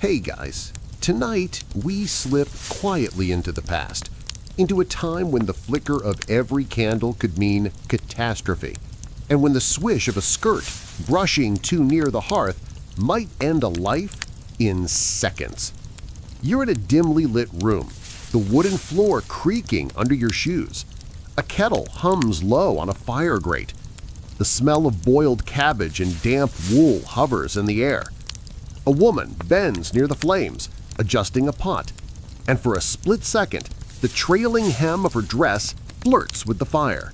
Hey guys, tonight we slip quietly into the past, into a time when the flicker of every candle could mean catastrophe, and when the swish of a skirt brushing too near the hearth might end a life in seconds. You're in a dimly lit room, the wooden floor creaking under your shoes. A kettle hums low on a fire grate. The smell of boiled cabbage and damp wool hovers in the air. A woman bends near the flames, adjusting a pot, and for a split second, the trailing hem of her dress flirts with the fire.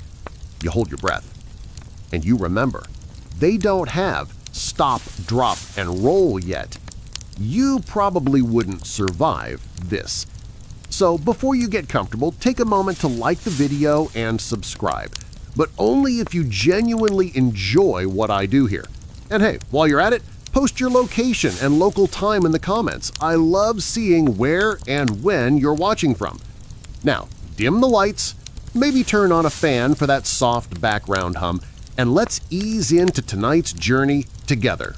You hold your breath. And you remember, they don't have stop, drop, and roll yet. You probably wouldn't survive this. So before you get comfortable, take a moment to like the video and subscribe, but only if you genuinely enjoy what I do here. And hey, while you're at it, post your location and local time in the comments. I love seeing where and when you're watching from. Now, dim the lights, maybe turn on a fan for that soft background hum, and let's ease into tonight's journey together.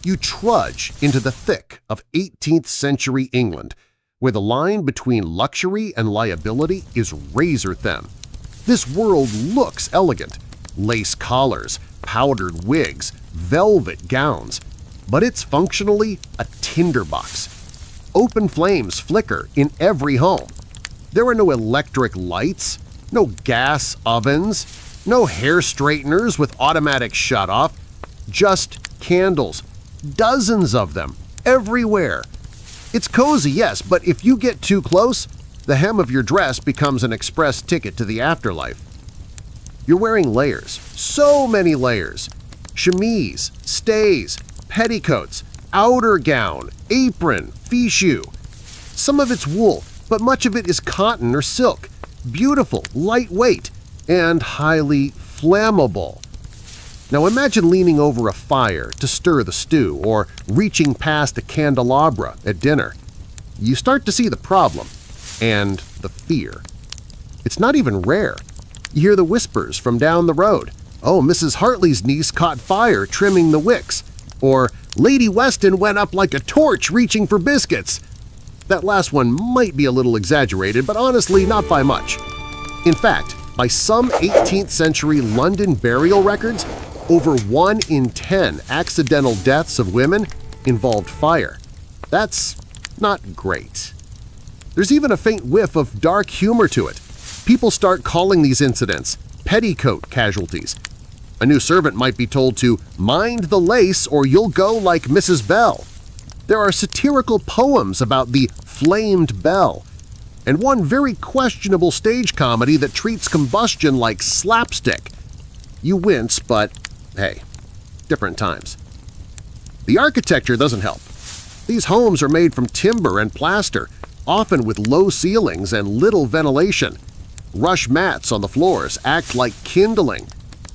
You trudge into the thick of 18th century England, where the line between luxury and liability is razor-thin. This world looks elegant – lace collars, powdered wigs, velvet gowns, but it's functionally a tinderbox. Open flames flicker in every home. There are no electric lights, no gas ovens, no hair straighteners with automatic shutoff, just candles, dozens of them, everywhere. It's cozy, yes, but if you get too close, the hem of your dress becomes an express ticket to the afterlife. You're wearing layers, so many layers. Chemise, stays, petticoats, outer gown, apron, fichu. Some of it's wool, but much of it is cotton or silk, beautiful, lightweight, and highly flammable. Now imagine leaning over a fire to stir the stew or reaching past a candelabra at dinner. You start to see the problem and the fear. It's not even rare. You hear the whispers from down the road. Oh, Mrs. Hartley's niece caught fire trimming the wicks. Or Lady Weston went up like a torch reaching for biscuits. That last one might be a little exaggerated, but honestly not by much. In fact, by some 18th century London burial records, over 1 in 10 accidental deaths of women involved fire. That's not great. There's even a faint whiff of dark humor to it. People start calling these incidents petticoat casualties. A new servant might be told to mind the lace or you'll go like Mrs. Bell. There are satirical poems about the flamed bell, and one very questionable stage comedy that treats combustion like slapstick. You wince, but hey, different times. The architecture doesn't help. These homes are made from timber and plaster, often with low ceilings and little ventilation. Rush mats on the floors act like kindling.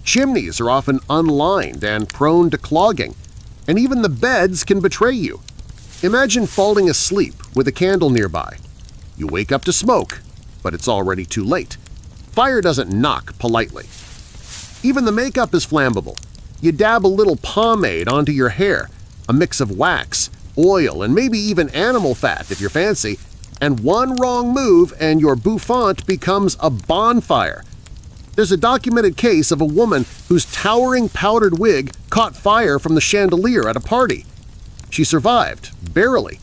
Chimneys are often unlined and prone to clogging, and even the beds can betray you. Imagine falling asleep with a candle nearby. You wake up to smoke, but it's already too late. Fire doesn't knock politely. Even the makeup is flammable. You dab a little pomade onto your hair, a mix of wax, oil, and maybe even animal fat if you're fancy, and one wrong move and your bouffant becomes a bonfire. There's a documented case of a woman whose towering powdered wig caught fire from the chandelier at a party. She survived, barely,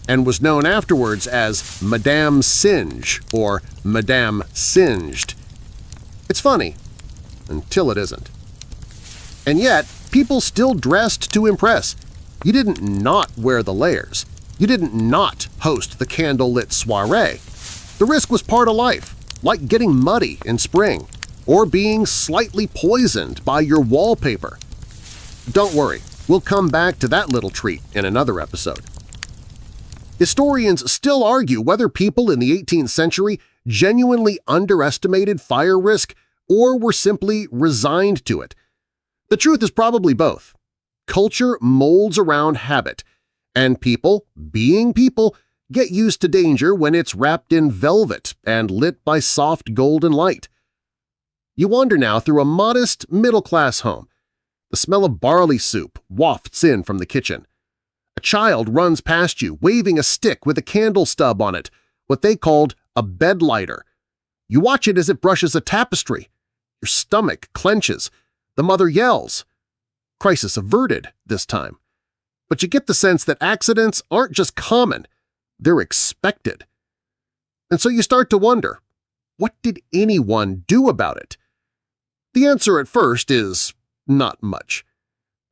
and was known afterwards as Madame Singe or Madame Singed. It's funny, until it isn't. And yet, people still dressed to impress. You didn't not wear the layers. You didn't not host the candlelit soiree. The risk was part of life, like getting muddy in spring or being slightly poisoned by your wallpaper. Don't worry, we'll come back to that little treat in another episode. Historians still argue whether people in the 18th century genuinely underestimated fire risk or were simply resigned to it. The truth is probably both. Culture molds around habit, and people, being people, get used to danger when it's wrapped in velvet and lit by soft golden light. You wander now through a modest middle-class home. The smell of barley soup wafts in from the kitchen. A child runs past you, waving a stick with a candle stub on it, what they called a bed lighter. You watch it as it brushes a tapestry. Your stomach clenches. The mother yells. Crisis averted this time. But you get the sense that accidents aren't just common, they're expected. And so you start to wonder, what did anyone do about it? The answer at first is not much.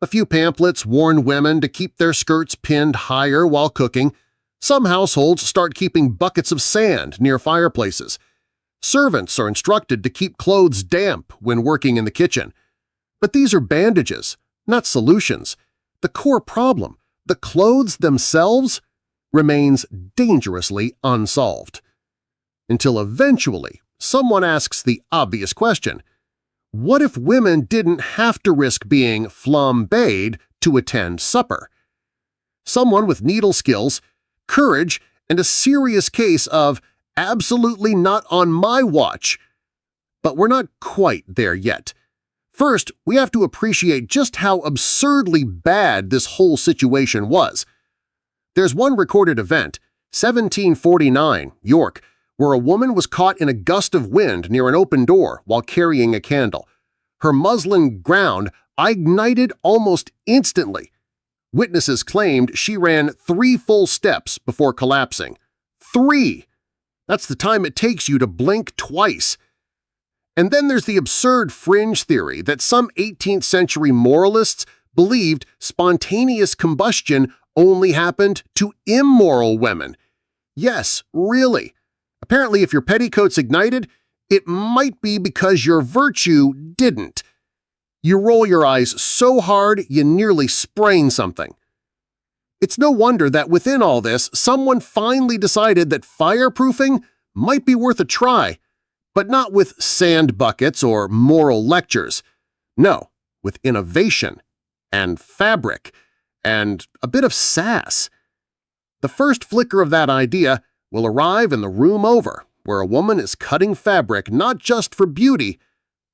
A few pamphlets warn women to keep their skirts pinned higher while cooking. Some households start keeping buckets of sand near fireplaces. Servants are instructed to keep clothes damp when working in the kitchen. But these are bandages, not solutions. The core problem, the clothes themselves, remains dangerously unsolved. Until eventually someone asks the obvious question, what if women didn't have to risk being flambéed to attend supper? Someone with needle skills, courage, and a serious case of absolutely not on my watch. But we're not quite there yet. First, we have to appreciate just how absurdly bad this whole situation was. There's one recorded event, 1749, York, where a woman was caught in a gust of wind near an open door while carrying a candle. Her muslin gown ignited almost instantly. Witnesses claimed she ran 3 full steps before collapsing. 3! That's the time it takes you to blink twice. And then there's the absurd fringe theory that some 18th-century moralists believed spontaneous combustion only happened to immoral women. Yes, really. Apparently, if your petticoats ignited, it might be because your virtue didn't. You roll your eyes so hard you nearly sprain something. It's no wonder that within all this, someone finally decided that fireproofing might be worth a try, but not with sand buckets or moral lectures. No, with innovation and fabric and a bit of sass. The first flicker of that idea will arrive in the room over, where a woman is cutting fabric not just for beauty,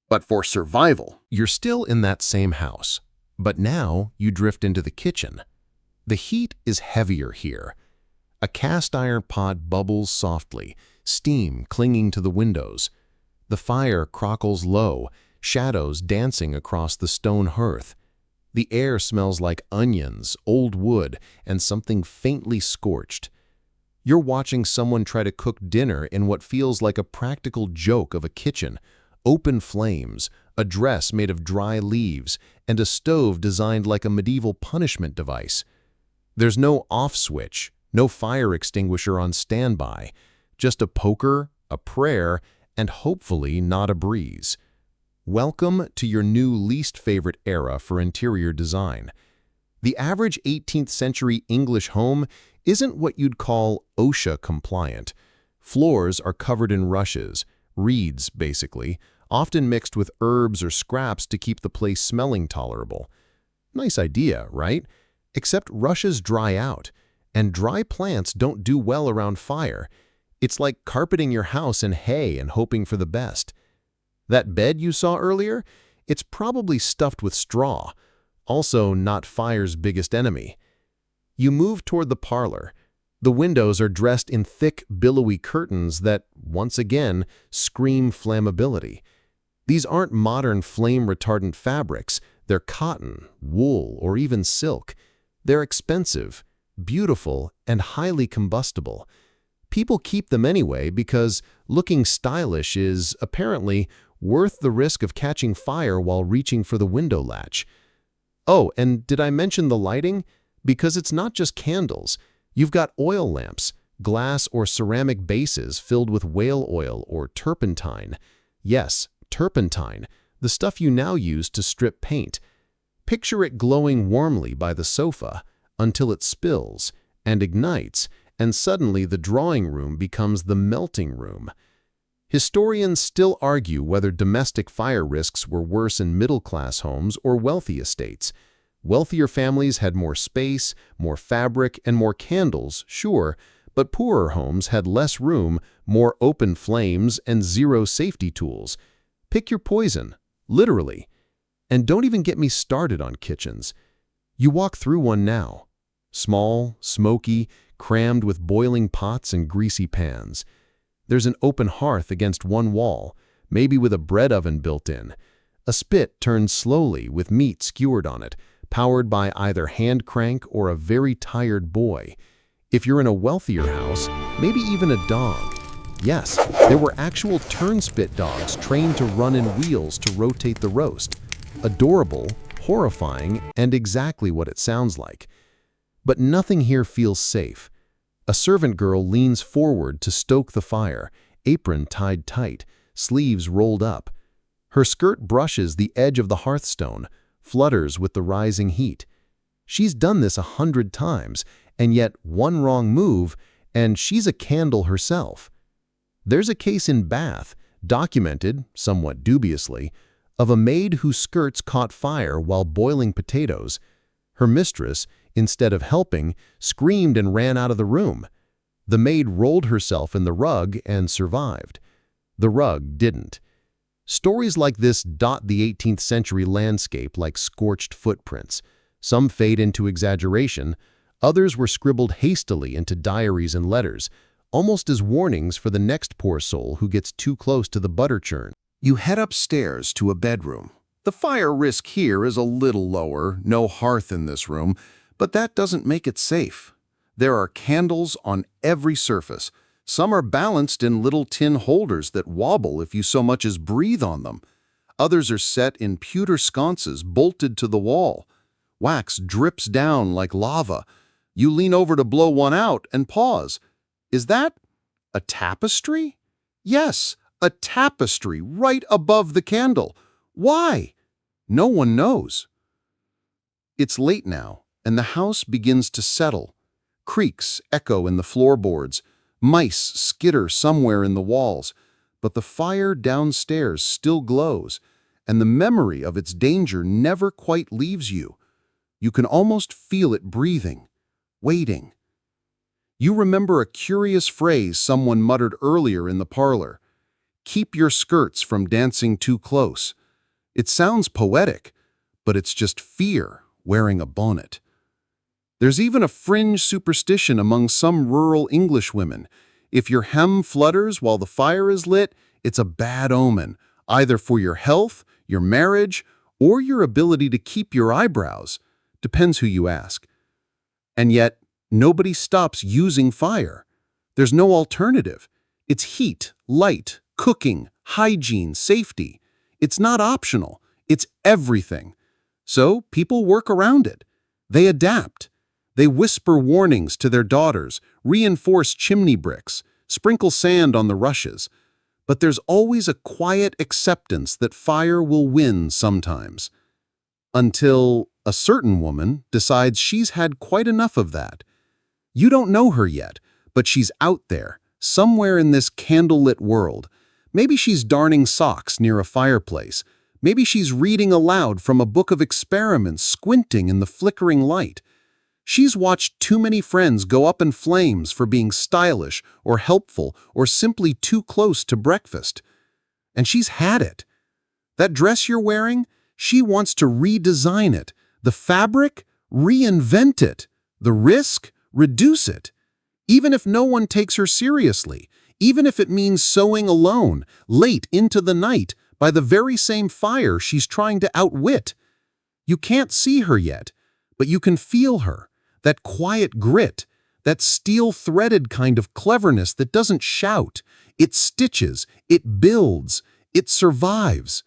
but for survival. You're still in that same house, but now you drift into the kitchen. The heat is heavier here. A cast iron pot bubbles softly, steam clinging to the windows. The fire crackles low, shadows dancing across the stone hearth. The air smells like onions, old wood, and something faintly scorched. You're watching someone try to cook dinner in what feels like a practical joke of a kitchen. Open flames, a dress made of dry leaves, and a stove designed like a medieval punishment device. There's no off switch, no fire extinguisher on standby, just a poker, a prayer, and hopefully not a breeze. Welcome to your new least favorite era for interior design. The average 18th century English home isn't what you'd call OSHA compliant. Floors are covered in rushes, reeds basically, often mixed with herbs or scraps to keep the place smelling tolerable. Nice idea, right? Except rushes dry out, and dry plants don't do well around fire. It's like carpeting your house in hay and hoping for the best. That bed you saw earlier? It's probably stuffed with straw, also not fire's biggest enemy. You move toward the parlor. The windows are dressed in thick, billowy curtains that, once again, scream flammability. These aren't modern flame-retardant fabrics. They're cotton, wool, or even silk. They're expensive, beautiful, and highly combustible. People keep them anyway because looking stylish is, apparently, worth the risk of catching fire while reaching for the window latch. Oh, and did I mention the lighting? Because it's not just candles. You've got oil lamps, glass or ceramic bases filled with whale oil or turpentine. Yes, turpentine, the stuff you now use to strip paint. Picture it glowing warmly by the sofa until it spills and ignites, and suddenly the drawing room becomes the melting room. Historians still argue whether domestic fire risks were worse in middle-class homes or wealthy estates. Wealthier families had more space, more fabric, and more candles, sure, but poorer homes had less room, more open flames, and zero safety tools. Pick your poison, literally. And don't even get me started on kitchens. You walk through one now. small, smoky, crammed with boiling pots and greasy pans. There's an open hearth against one wall, maybe with a bread oven built in. A spit turns slowly with meat skewered on it, powered by either hand crank or a very tired boy. If you're in a wealthier house, maybe even a dog. Yes, there were actual turn-spit dogs trained to run in wheels to rotate the roast. Adorable, horrifying, and exactly what it sounds like. But nothing here feels safe. A servant girl leans forward to stoke the fire, apron tied tight, sleeves rolled up. Her skirt brushes the edge of the hearthstone, flutters with the rising heat. She's done this 100 times, and yet one wrong move, and she's a candle herself. There's a case in Bath, documented, somewhat dubiously, of a maid whose skirts caught fire while boiling potatoes. Her mistress, instead of helping, screamed and ran out of the room. The maid rolled herself in the rug and survived. The rug didn't. Stories like this dot the 18th century landscape like scorched footprints. Some fade into exaggeration, others were scribbled hastily into diaries and letters, almost as warnings for the next poor soul who gets too close to the butter churn. You head upstairs to a bedroom. The fire risk here is a little lower, no hearth in this room, but that doesn't make it safe. There are candles on every surface. Some are balanced in little tin holders that wobble if you so much as breathe on them. Others are set in pewter sconces bolted to the wall. Wax drips down like lava. You lean over to blow one out and pause. Is that a tapestry? Yes, a tapestry right above the candle. Why? No one knows. It's late now, and the house begins to settle. Creaks echo in the floorboards. Mice skitter somewhere in the walls. But the fire downstairs still glows, and the memory of its danger never quite leaves you. You can almost feel it breathing, waiting. You remember a curious phrase someone muttered earlier in the parlor. Keep your skirts from dancing too close. It sounds poetic, but it's just fear wearing a bonnet. There's even a fringe superstition among some rural English women. If your hem flutters while the fire is lit, it's a bad omen, either for your health, your marriage, or your ability to keep your eyebrows. Depends who you ask. And yet, nobody stops using fire. There's no alternative. It's heat, light, cooking, hygiene, safety. It's not optional. It's everything. So people work around it. They adapt. They whisper warnings to their daughters, reinforce chimney bricks, sprinkle sand on the rushes. But there's always a quiet acceptance that fire will win sometimes. Until a certain woman decides she's had quite enough of that. You don't know her yet, but she's out there, somewhere in this candlelit world. Maybe she's darning socks near a fireplace. Maybe she's reading aloud from a book of experiments, squinting in the flickering light. She's watched too many friends go up in flames for being stylish or helpful or simply too close to breakfast. And she's had it. That dress you're wearing, she wants to redesign it. The fabric, reinvent it. The risk, reduce it. Even if no one takes her seriously, even if it means sewing alone, late into the night, by the very same fire she's trying to outwit. You can't see her yet, but you can feel her. That quiet grit, that steel-threaded kind of cleverness that doesn't shout. It stitches, it builds, it survives.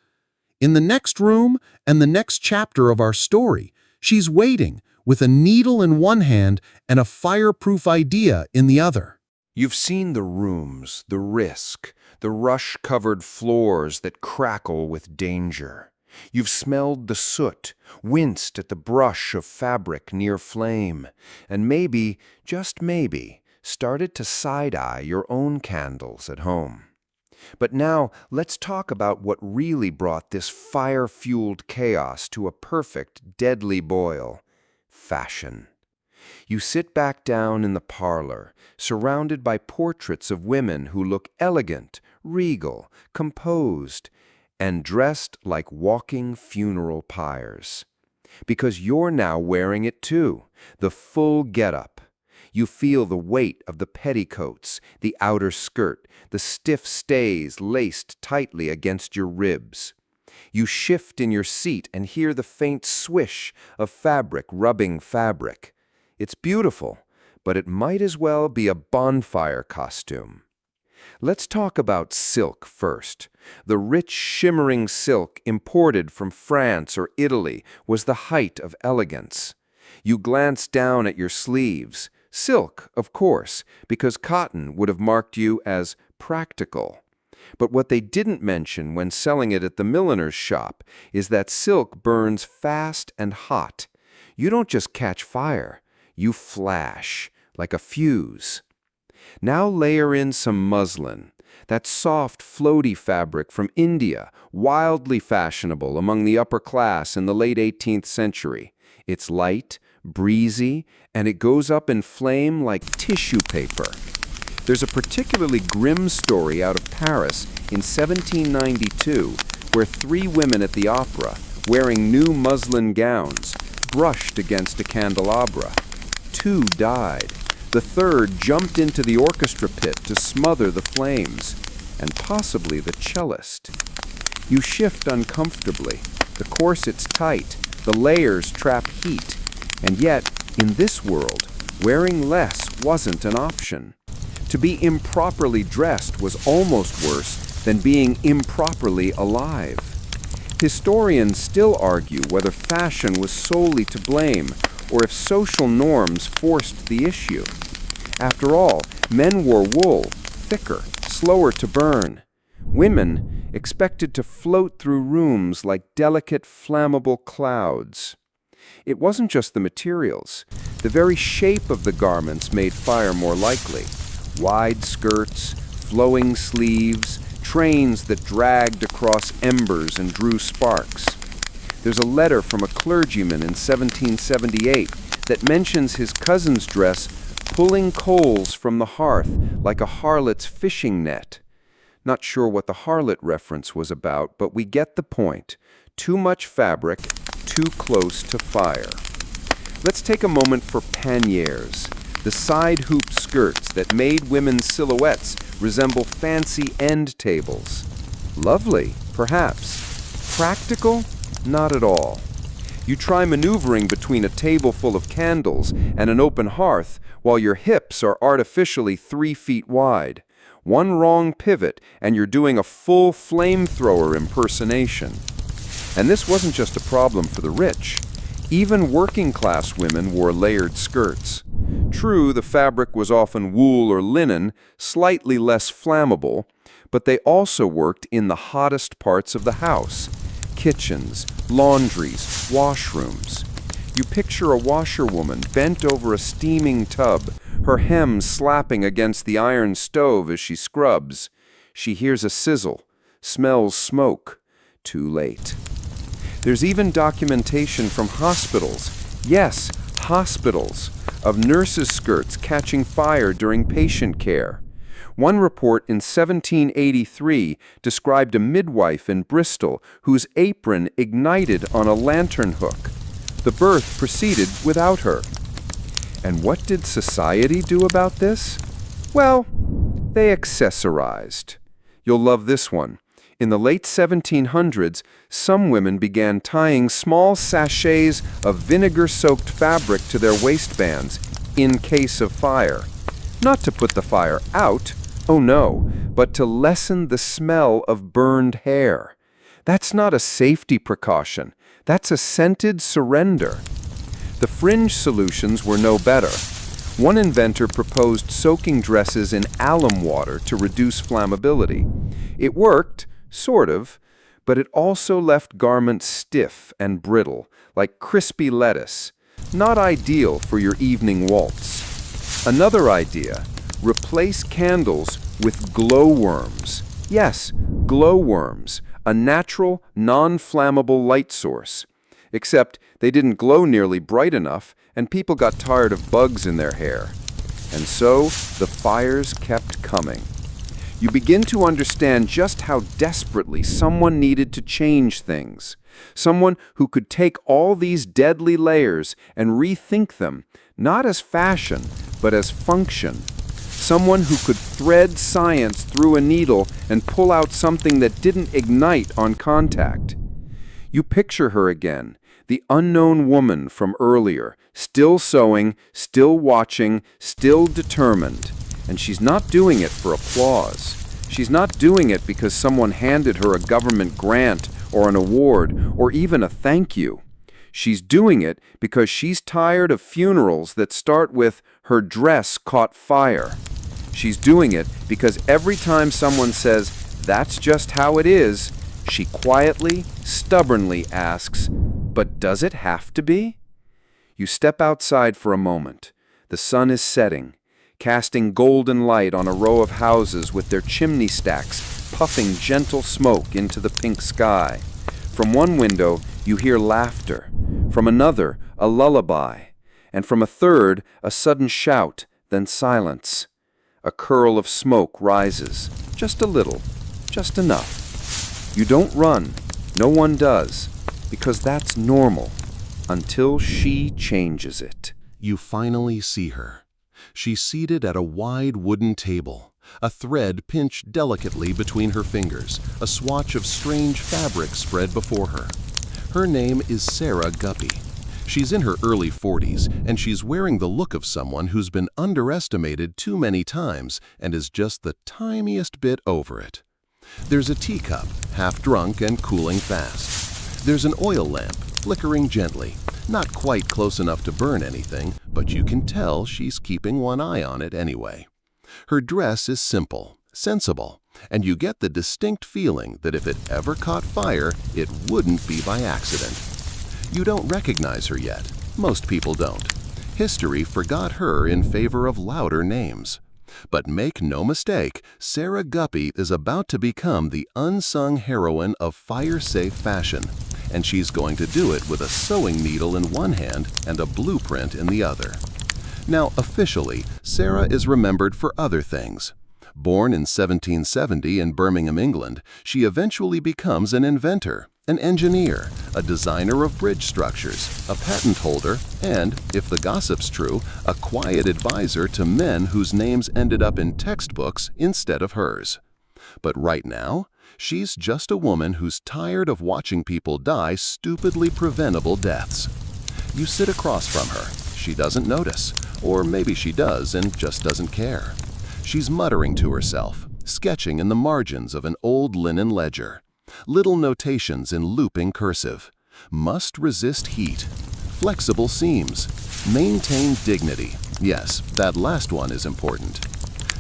In the next room and the next chapter of our story, she's waiting with a needle in one hand and a fireproof idea in the other. You've seen the rooms, the risk, the rush-covered floors that crackle with danger. You've smelled the soot, winced at the brush of fabric near flame, and maybe, just maybe, started to side-eye your own candles at home. But now, let's talk about what really brought this fire-fueled chaos to a perfect, deadly boil: fashion. You sit back down in the parlor, surrounded by portraits of women who look elegant, regal, composed, and dressed like walking funeral pyres. Because you're now wearing it too, the full getup. You feel the weight of the petticoats, the outer skirt, the stiff stays laced tightly against your ribs. You shift in your seat and hear the faint swish of fabric rubbing fabric. It's beautiful, but it might as well be a bonfire costume. Let's talk about silk first. The rich, shimmering silk imported from France or Italy was the height of elegance. You glance down at your sleeves. Silk, of course, because cotton would have marked you as practical. But what they didn't mention when selling it at the milliner's shop is that silk burns fast and hot. You don't just catch fire, you flash like a fuse. Now layer in some muslin, that soft, floaty fabric from India, wildly fashionable among the upper class in the late 18th century. It's light, breezy, and it goes up in flame like tissue paper. There's a particularly grim story out of Paris in 1792 where 3 women at the opera, wearing new muslin gowns, brushed against a candelabra. 2 died. The 3rd jumped into the orchestra pit to smother the flames, and possibly the cellist. You shift uncomfortably. The corset's tight. The layers trap heat. And yet, in this world, wearing less wasn't an option. To be improperly dressed was almost worse than being improperly alive. Historians still argue whether fashion was solely to blame or if social norms forced the issue. After all, men wore wool, thicker, slower to burn. Women expected to float through rooms like delicate, flammable clouds. It wasn't just the materials. The very shape of the garments made fire more likely. Wide skirts, flowing sleeves, trains that dragged across embers and drew sparks. There's a letter from a clergyman in 1778 that mentions his cousin's dress pulling coals from the hearth like a harlot's fishing net. Not sure what the harlot reference was about, but we get the point. Too much fabric, too close to fire. Let's take a moment for panniers, the side hoop skirts that made women's silhouettes resemble fancy end tables. Lovely, perhaps. Practical? Not at all. You try maneuvering between a table full of candles and an open hearth while your hips are artificially 3 feet wide. One wrong pivot and you're doing a full flamethrower impersonation. And this wasn't just a problem for the rich. Even working-class women wore layered skirts. True, the fabric was often wool or linen, slightly less flammable, but they also worked in the hottest parts of the house. Kitchens, laundries, washrooms. You picture a washerwoman bent over a steaming tub, her hem slapping against the iron stove as she scrubs. She hears a sizzle, smells smoke. Too late. There's even documentation from hospitals, yes, hospitals, of nurses' skirts catching fire during patient care. One report in 1783 described a midwife in Bristol whose apron ignited on a lantern hook. The birth proceeded without her. And what did society do about this? Well, they accessorized. You'll love this one. In the late 1700s, some women began tying small sachets of vinegar-soaked fabric to their waistbands in case of fire. Not to put the fire out, oh no, but to lessen the smell of burned hair. That's not a safety precaution. That's a scented surrender. The fringe solutions were no better. One inventor proposed soaking dresses in alum water to reduce flammability. It worked, sort of, but it also left garments stiff and brittle, like crispy lettuce. Not ideal for your evening waltz. Another idea, replace candles with glowworms. Yes, glowworms, a natural, non-flammable light source. Except they didn't glow nearly bright enough, and people got tired of bugs in their hair. And so the fires kept coming. You begin to understand just how desperately someone needed to change things. Someone who could take all these deadly layers and rethink them, not as fashion, but as function. Someone who could thread science through a needle and pull out something that didn't ignite on contact. You picture her again, the unknown woman from earlier, still sewing, still watching, still determined. And she's not doing it for applause. She's not doing it because someone handed her a government grant or an award or even a thank you. She's doing it because she's tired of funerals that start with "her dress caught fire." She's doing it because every time someone says, "That's just how it is," she quietly, stubbornly asks, "But does it have to be?" You step outside for a moment. The sun is setting, casting golden light on a row of houses with their chimney stacks puffing gentle smoke into the pink sky. From one window, you hear laughter. From another, a lullaby. And from a third, a sudden shout, then silence. A curl of smoke rises, just a little, just enough. You don't run, no one does, because that's normal, until she changes it. You finally see her. She's seated at a wide wooden table, a thread pinched delicately between her fingers, a swatch of strange fabric spread before her. Her name is Sarah Guppy. She's in her early 40s, and she's wearing the look of someone who's been underestimated too many times and is just the tiniest bit over it. There's a teacup, half drunk and cooling fast. There's an oil lamp, flickering gently, not quite close enough to burn anything, but you can tell she's keeping one eye on it anyway. Her dress is simple, sensible, and you get the distinct feeling that if it ever caught fire, it wouldn't be by accident. You don't recognize her yet. Most people don't. History forgot her in favor of louder names. But make no mistake, Sarah Guppy is about to become the unsung heroine of fire-safe fashion, and she's going to do it with a sewing needle in one hand and a blueprint in the other. Now, officially, Sarah is remembered for other things. Born in 1770 in Birmingham, England, she eventually becomes an inventor, an engineer, a designer of bridge structures, a patent holder, and, if the gossip's true, a quiet advisor to men whose names ended up in textbooks instead of hers. But right now, she's just a woman who's tired of watching people die stupidly preventable deaths. You sit across from her. She doesn't notice, or maybe she does and just doesn't care. She's muttering to herself, sketching in the margins of an old linen ledger. Little notations in looping cursive. Must resist heat. Flexible seams. Maintain dignity. Yes, that last one is important.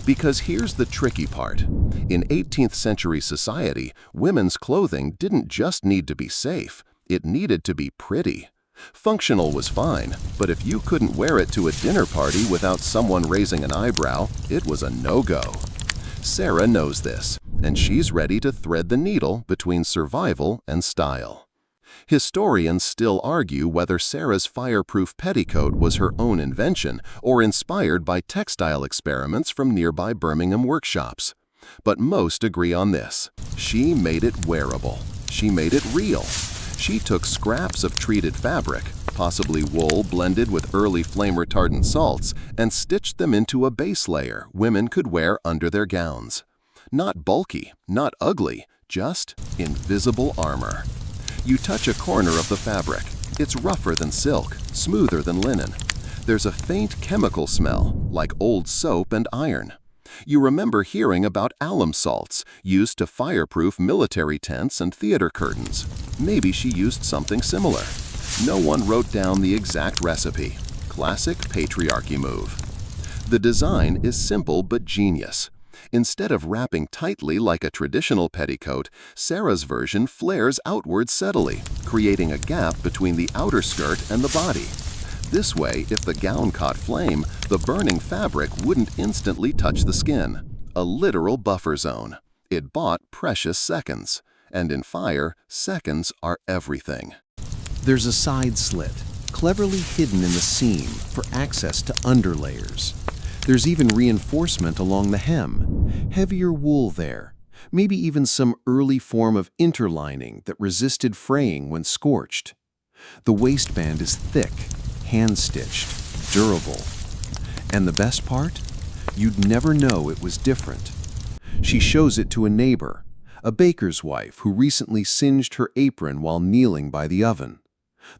Because here's the tricky part. In 18th century society, women's clothing didn't just need to be safe, it needed to be pretty. Functional was fine, but if you couldn't wear it to a dinner party without someone raising an eyebrow, it was a no-go. Sarah knows this, and she's ready to thread the needle between survival and style. Historians still argue whether Sarah's fireproof petticoat was her own invention or inspired by textile experiments from nearby Birmingham workshops. But most agree on this. She made it wearable. She made it real. She took scraps of treated fabric, possibly wool blended with early flame-retardant salts, and stitched them into a base layer women could wear under their gowns. Not bulky, not ugly, just invisible armor. You touch a corner of the fabric. It's rougher than silk, smoother than linen. There's a faint chemical smell, like old soap and iron. You remember hearing about alum salts, used to fireproof military tents and theater curtains. Maybe she used something similar. No one wrote down the exact recipe. Classic patriarchy move. The design is simple but genius. Instead of wrapping tightly like a traditional petticoat, Sarah's version flares outward subtly, creating a gap between the outer skirt and the body. This way, if the gown caught flame, the burning fabric wouldn't instantly touch the skin. A literal buffer zone. It bought precious seconds. And in fire, seconds are everything. There's a side slit, cleverly hidden in the seam for access to underlayers. There's even reinforcement along the hem. Heavier wool there, maybe even some early form of interlining that resisted fraying when scorched. The waistband is thick, hand-stitched, durable. And the best part? You'd never know it was different. She shows it to a neighbor, a baker's wife who recently singed her apron while kneeling by the oven.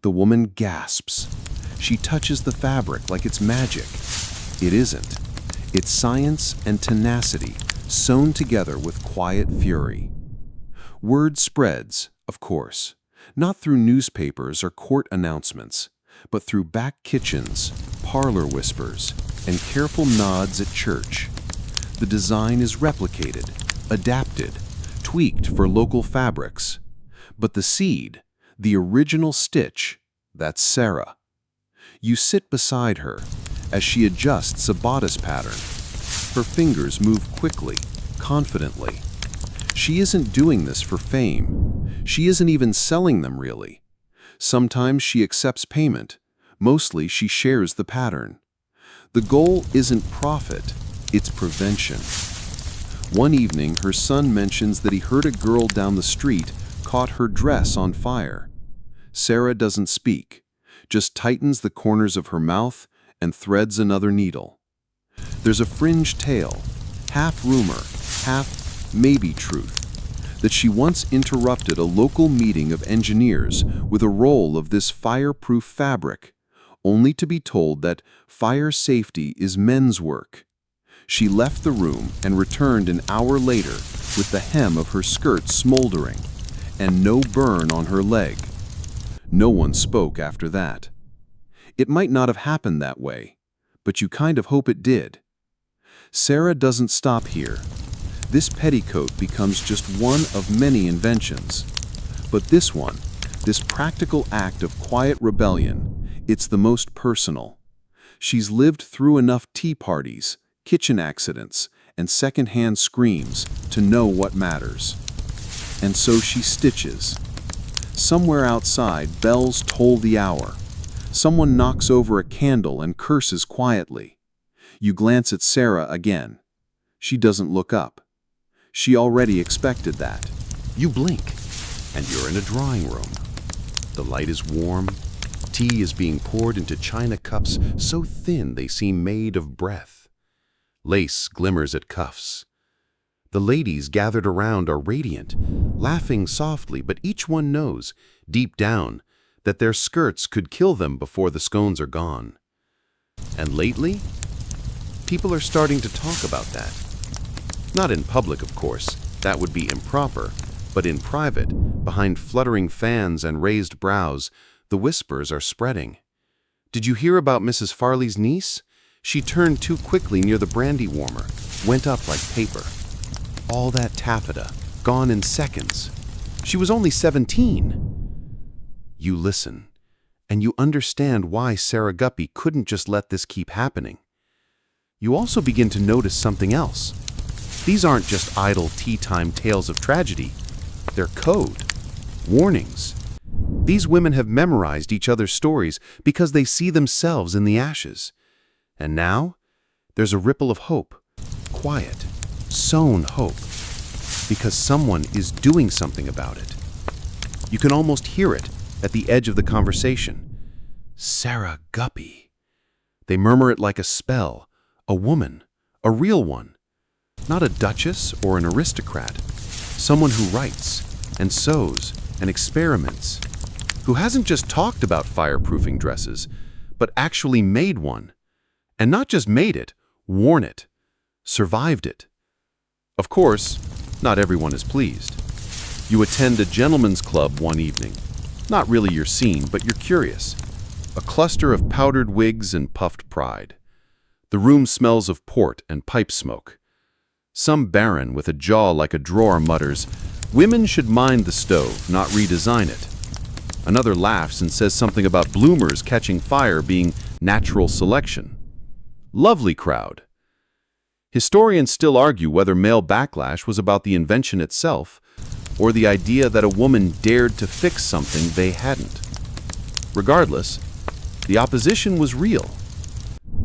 The woman gasps. She touches the fabric like it's magic. It isn't. It's science and tenacity sewn together with quiet fury. Word spreads, of course, not through newspapers or court announcements, but through back kitchens, parlor whispers, and careful nods at church. The design is replicated, adapted, tweaked for local fabrics. But the seed, the original stitch, that's Sarah. You sit beside her as she adjusts a bodice pattern. Her fingers move quickly, confidently. She isn't doing this for fame. She isn't even selling them, really. Sometimes she accepts payment. Mostly she shares the pattern. The goal isn't profit, it's prevention. One evening, her son mentions that he heard a girl down the street caught her dress on fire. Sarah doesn't speak, just tightens the corners of her mouth and threads another needle. There's a fringe tale, half rumor, half maybe truth, that she once interrupted a local meeting of engineers with a roll of this fireproof fabric, only to be told that fire safety is men's work. She left the room and returned an hour later with the hem of her skirt smoldering and no burn on her leg. No one spoke after that. It might not have happened that way, but you kind of hope it did. Sarah doesn't stop here. This petticoat becomes just one of many inventions. But this one, this practical act of quiet rebellion, it's the most personal. She's lived through enough tea parties, kitchen accidents, and secondhand screams to know what matters. And so she stitches. Somewhere outside, bells toll the hour. Someone knocks over a candle and curses quietly. You glance at Sarah again. She doesn't look up. She already expected that. You blink, and you're in a drawing room. The light is warm. Tea is being poured into china cups so thin they seem made of breath. Lace glimmers at cuffs. The ladies gathered around are radiant, laughing softly, but each one knows, deep down, that their skirts could kill them before the scones are gone. And lately, people are starting to talk about that. Not in public, of course, that would be improper, but in private, behind fluttering fans and raised brows, the whispers are spreading. Did you hear about Mrs. Farley's niece? She turned too quickly near the brandy warmer, went up like paper. All that taffeta, gone in seconds. She was only 17. You listen, and you understand why Sarah Guppy couldn't just let this keep happening. You also begin to notice something else. These aren't just idle tea-time tales of tragedy. They're code, warnings. These women have memorized each other's stories because they see themselves in the ashes. And now, there's a ripple of hope, quiet, sown hope, because someone is doing something about it. You can almost hear it at the edge of the conversation. Sarah Guppy. They murmur it like a spell, a woman, a real one. Not a duchess or an aristocrat. Someone who writes and sews and experiments. Who hasn't just talked about fireproofing dresses, but actually made one. And not just made it, worn it, survived it. Of course, not everyone is pleased. You attend a gentleman's club one evening. Not really your scene, but you're curious. A cluster of powdered wigs and puffed pride. The room smells of port and pipe smoke. Some baron with a jaw like a drawer mutters, "Women should mind the stove, not redesign it." Another laughs and says something about bloomers catching fire being natural selection. Lovely crowd. Historians still argue whether male backlash was about the invention itself or the idea that a woman dared to fix something they hadn't. Regardless, the opposition was real.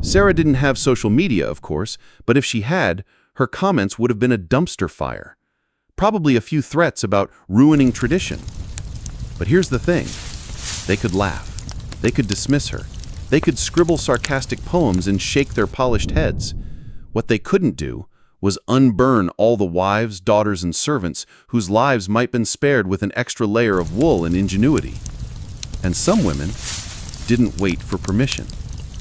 Sarah didn't have social media, of course, but if she had, her comments would have been a dumpster fire. Probably a few threats about ruining tradition. But here's the thing. They could laugh. They could dismiss her. They could scribble sarcastic poems and shake their polished heads. What they couldn't do was unburn all the wives, daughters, and servants whose lives might have been spared with an extra layer of wool and ingenuity. And some women didn't wait for permission.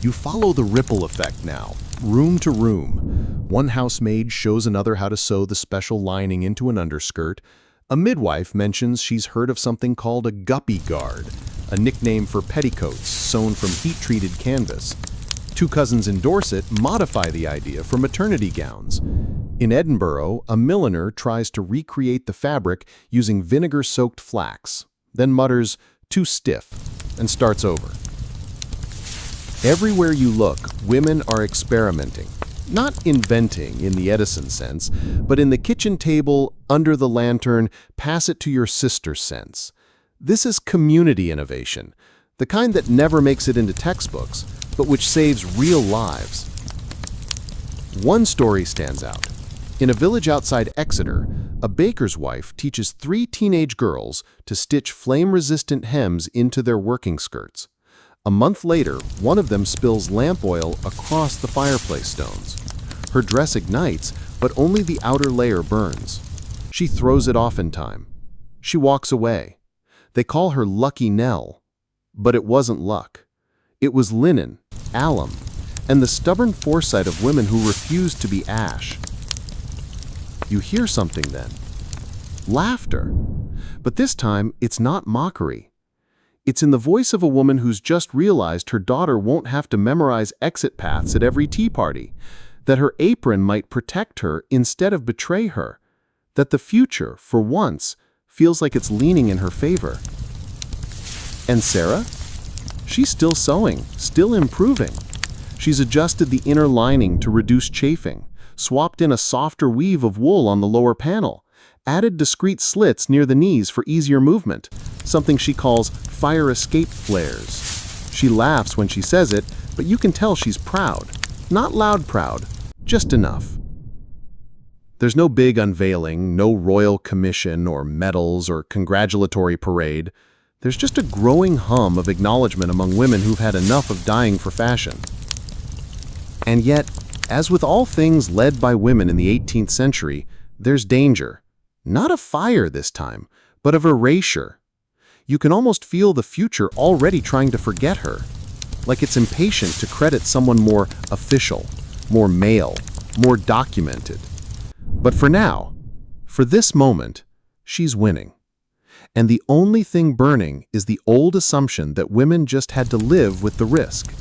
You follow the ripple effect now, room to room. One housemaid shows another how to sew the special lining into an underskirt. A midwife mentions she's heard of something called a guppy guard, a nickname for petticoats sewn from heat-treated canvas. Two cousins in Dorset modify the idea for maternity gowns. In Edinburgh, a milliner tries to recreate the fabric using vinegar-soaked flax, then mutters, "too stiff," and starts over. Everywhere you look, women are experimenting. Not inventing in the Edison sense, but in the kitchen table, under the lantern, pass it to your sister sense. This is community innovation, the kind that never makes it into textbooks, but which saves real lives. One story stands out. In a village outside Exeter, a baker's wife teaches 3 teenage girls to stitch flame-resistant hems into their working skirts. A month later, one of them spills lamp oil across the fireplace stones. Her dress ignites, but only the outer layer burns. She throws it off in time. She walks away. They call her Lucky Nell. But it wasn't luck. It was linen, alum, and the stubborn foresight of women who refused to be ash. You hear something then. Laughter. But this time, it's not mockery. It's in the voice of a woman who's just realized her daughter won't have to memorize exit paths at every tea party, that her apron might protect her instead of betray her, that the future, for once, feels like it's leaning in her favor. And Sarah? She's still sewing, still improving. She's adjusted the inner lining to reduce chafing, swapped in a softer weave of wool on the lower panel, added discreet slits near the knees for easier movement, something she calls fire escape flares. She laughs when she says it, but you can tell she's proud. Not loud proud, just enough. There's no big unveiling, no royal commission or medals or congratulatory parade. There's just a growing hum of acknowledgement among women who've had enough of dying for fashion. And yet, as with all things led by women in the 18th century, there's danger. Not of fire this time, but of erasure. You can almost feel the future already trying to forget her, like it's impatient to credit someone more official, more male, more documented. But for now, for this moment, she's winning. And the only thing burning is the old assumption that women just had to live with the risk.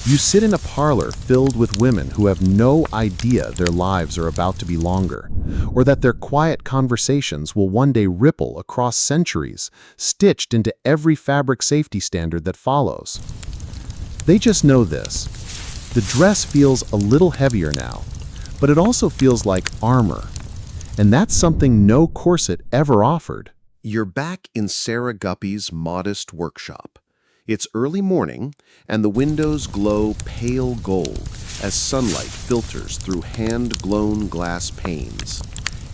You sit in a parlor filled with women who have no idea their lives are about to be longer, or that their quiet conversations will one day ripple across centuries, stitched into every fabric safety standard that follows. They just know this. The dress feels a little heavier now, but it also feels like armor. And that's something no corset ever offered. You're back in Sarah Guppy's modest workshop. It's early morning, and the windows glow pale gold as sunlight filters through hand-blown glass panes.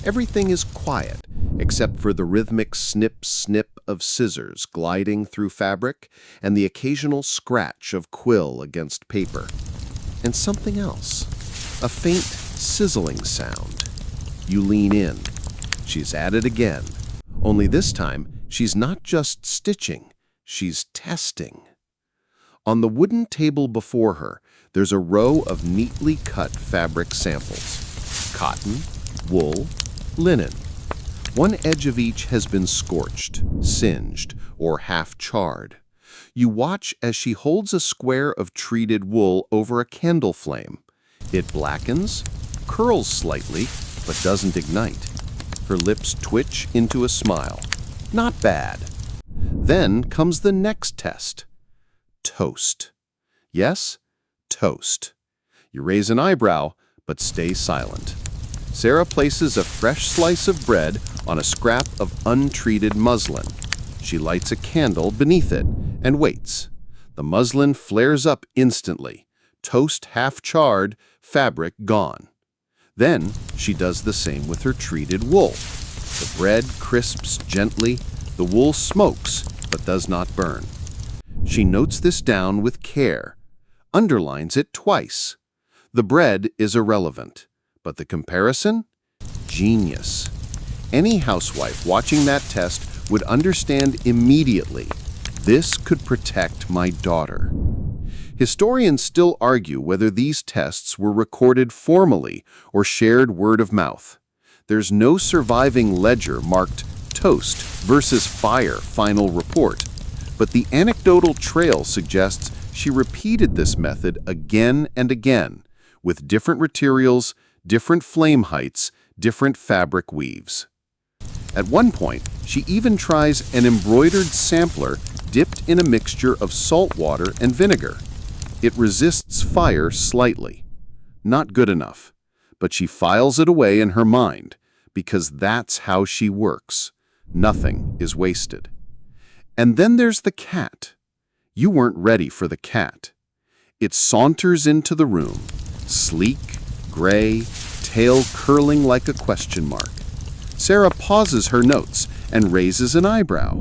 Everything is quiet, except for the rhythmic snip-snip of scissors gliding through fabric and the occasional scratch of quill against paper. And something else, a faint, sizzling sound. You lean in. She's at it again, only this time she's not just stitching. She's testing. On the wooden table before her, there's a row of neatly cut fabric samples. Cotton, wool, linen. One edge of each has been scorched, singed, or half charred. You watch as she holds a square of treated wool over a candle flame. It blackens, curls slightly, but doesn't ignite. Her lips twitch into a smile. Not bad. Then comes the next test. Toast. Yes, toast. You raise an eyebrow, but stay silent. Sarah places a fresh slice of bread on a scrap of untreated muslin. She lights a candle beneath it and waits. The muslin flares up instantly. Toast half charred, fabric gone. Then she does the same with her treated wool. The bread crisps gently, the wool smokes but does not burn. She notes this down with care, underlines it twice. The bread is irrelevant, but the comparison? Genius. Any housewife watching that test would understand immediately, this could protect my daughter. Historians still argue whether these tests were recorded formally or shared word of mouth. There's no surviving ledger marked toast versus fire final report, but the anecdotal trail suggests she repeated this method again and again, with different materials, different flame heights, different fabric weaves. At one point, she even tries an embroidered sampler dipped in a mixture of salt water and vinegar. It resists fire slightly. Not good enough, but she files it away in her mind, because that's how she works. Nothing is wasted. And then there's the cat. You weren't ready for the cat. It saunters into the room, sleek, gray, tail curling like a question mark. Sarah pauses her notes and raises an eyebrow.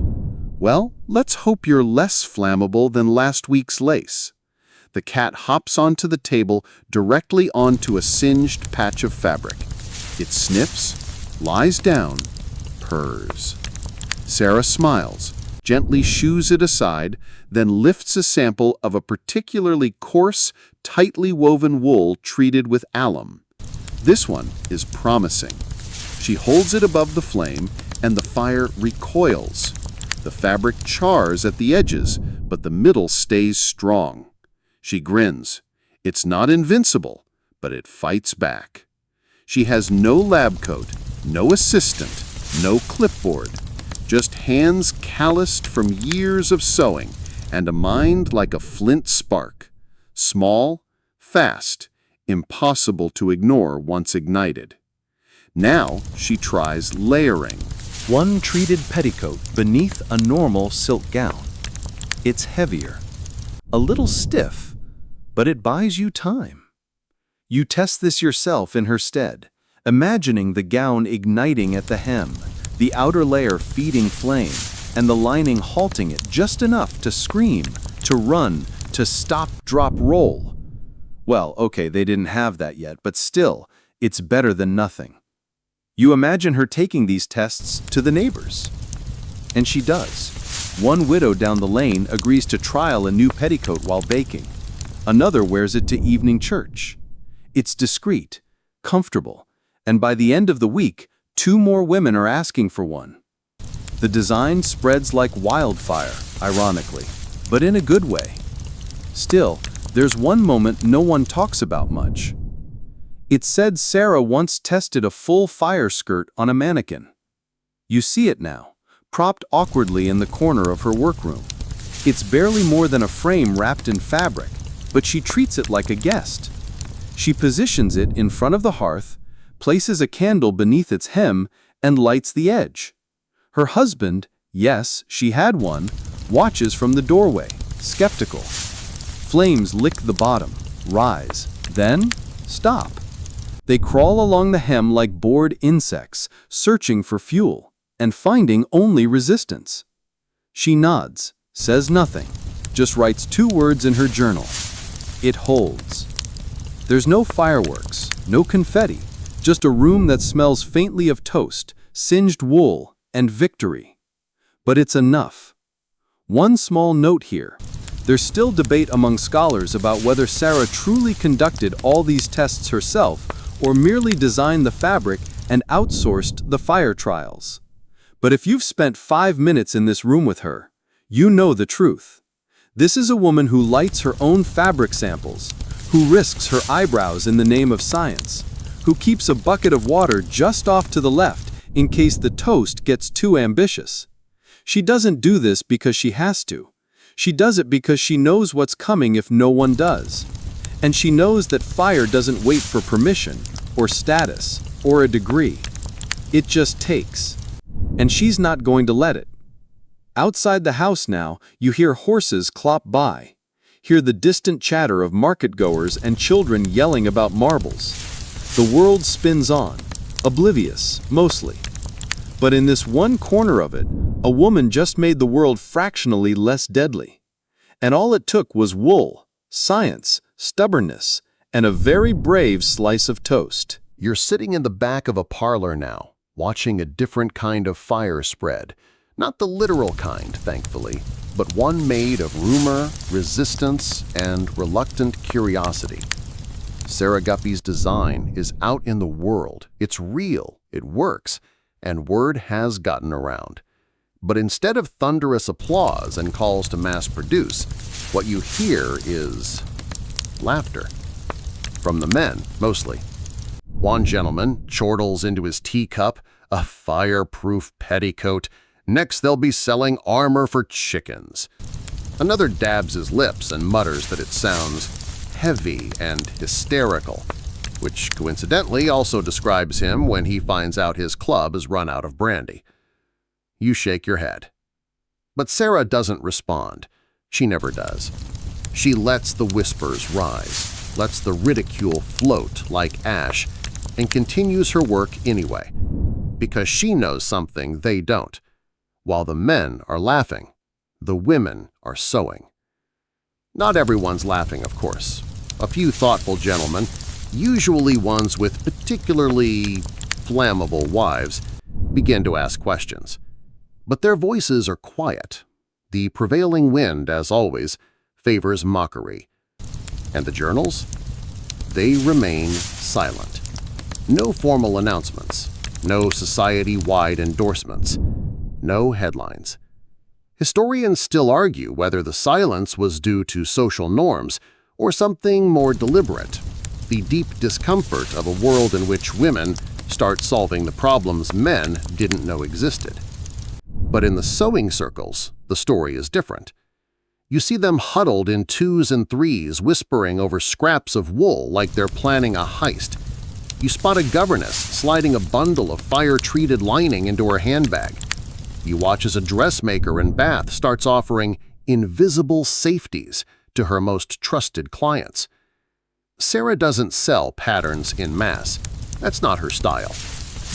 Well, let's hope you're less flammable than last week's lace. The cat hops onto the table directly onto a singed patch of fabric. It sniffs, lies down, purrs. Sarah smiles, gently shoos it aside, then lifts a sample of a particularly coarse, tightly woven wool treated with alum. This one is promising. She holds it above the flame, and the fire recoils. The fabric chars at the edges, but the middle stays strong. She grins. It's not invincible, but it fights back. She has no lab coat, no assistant, no clipboard, just hands calloused from years of sewing and a mind like a flint spark. Small, fast, impossible to ignore once ignited. Now she tries layering. One treated petticoat beneath a normal silk gown. It's heavier, a little stiff, but it buys you time. You test this yourself in her stead, imagining the gown igniting at the hem, the outer layer feeding flame, and the lining halting it just enough to scream, to run, to stop, drop, roll. Well, okay, they didn't have that yet, but still, it's better than nothing. You imagine her taking these tests to the neighbors. And she does. One widow down the lane agrees to trial a new petticoat while baking. Another wears it to evening church. It's discreet, comfortable, and by the end of the week, 2 more women are asking for one. The design spreads like wildfire, ironically, but in a good way. Still, there's one moment no one talks about much. It's said Sarah once tested a full fire skirt on a mannequin. You see it now, propped awkwardly in the corner of her workroom. It's barely more than a frame wrapped in fabric, but she treats it like a guest. She positions it in front of the hearth, places a candle beneath its hem, and lights the edge. Her husband, yes, she had one, watches from the doorway, skeptical. Flames lick the bottom, rise, then stop. They crawl along the hem like bored insects, searching for fuel, and finding only resistance. She nods, says nothing, just writes 2 words in her journal. It holds. There's no fireworks, no confetti, just a room that smells faintly of toast, singed wool, and victory. But it's enough. One small note here. There's still debate among scholars about whether Sarah truly conducted all these tests herself or merely designed the fabric and outsourced the fire trials. But if you've spent 5 minutes in this room with her, you know the truth. This is a woman who lights her own fabric samples, who risks her eyebrows in the name of science, who keeps a bucket of water just off to the left in case the toast gets too ambitious. She doesn't do this because she has to. She does it because she knows what's coming if no one does. And she knows that fire doesn't wait for permission, or status, or a degree. It just takes. And she's not going to let it. Outside the house now, you hear horses clop by. Hear the distant chatter of market-goers and children yelling about marbles. The world spins on, oblivious, mostly. But in this one corner of it, a woman just made the world fractionally less deadly. And all it took was wool, science, stubbornness, and a very brave slice of toast. You're sitting in the back of a parlor now, watching a different kind of fire spread. Not the literal kind, thankfully, but one made of rumor, resistance, and reluctant curiosity. Sarah Guppy's design is out in the world. It's real, it works, and word has gotten around. But instead of thunderous applause and calls to mass produce, what you hear is laughter. From the men, mostly. One gentleman chortles into his teacup, a fireproof petticoat. Next they'll be selling armor for chickens. Another dabs his lips and mutters that it sounds heavy and hysterical, which coincidentally also describes him when he finds out his club has run out of brandy. You shake your head. But Sarah doesn't respond. She never does. She lets the whispers rise, lets the ridicule float like ash, and continues her work anyway, because she knows something they don't. While the men are laughing, the women are sewing. Not everyone's laughing, of course. A few thoughtful gentlemen, usually ones with particularly flammable wives, begin to ask questions. But their voices are quiet. The prevailing wind, as always, favors mockery. And the journals? They remain silent. No formal announcements, no society-wide endorsements, no headlines. Historians still argue whether the silence was due to social norms or something more deliberate, the deep discomfort of a world in which women start solving the problems men didn't know existed. But in the sewing circles, the story is different. You see them huddled in twos and threes, whispering over scraps of wool like they're planning a heist. You spot a governess sliding a bundle of fire-treated lining into her handbag. You watch as a dressmaker in Bath starts offering invisible safeties to her most trusted clients. Sarah doesn't sell patterns in mass. That's not her style.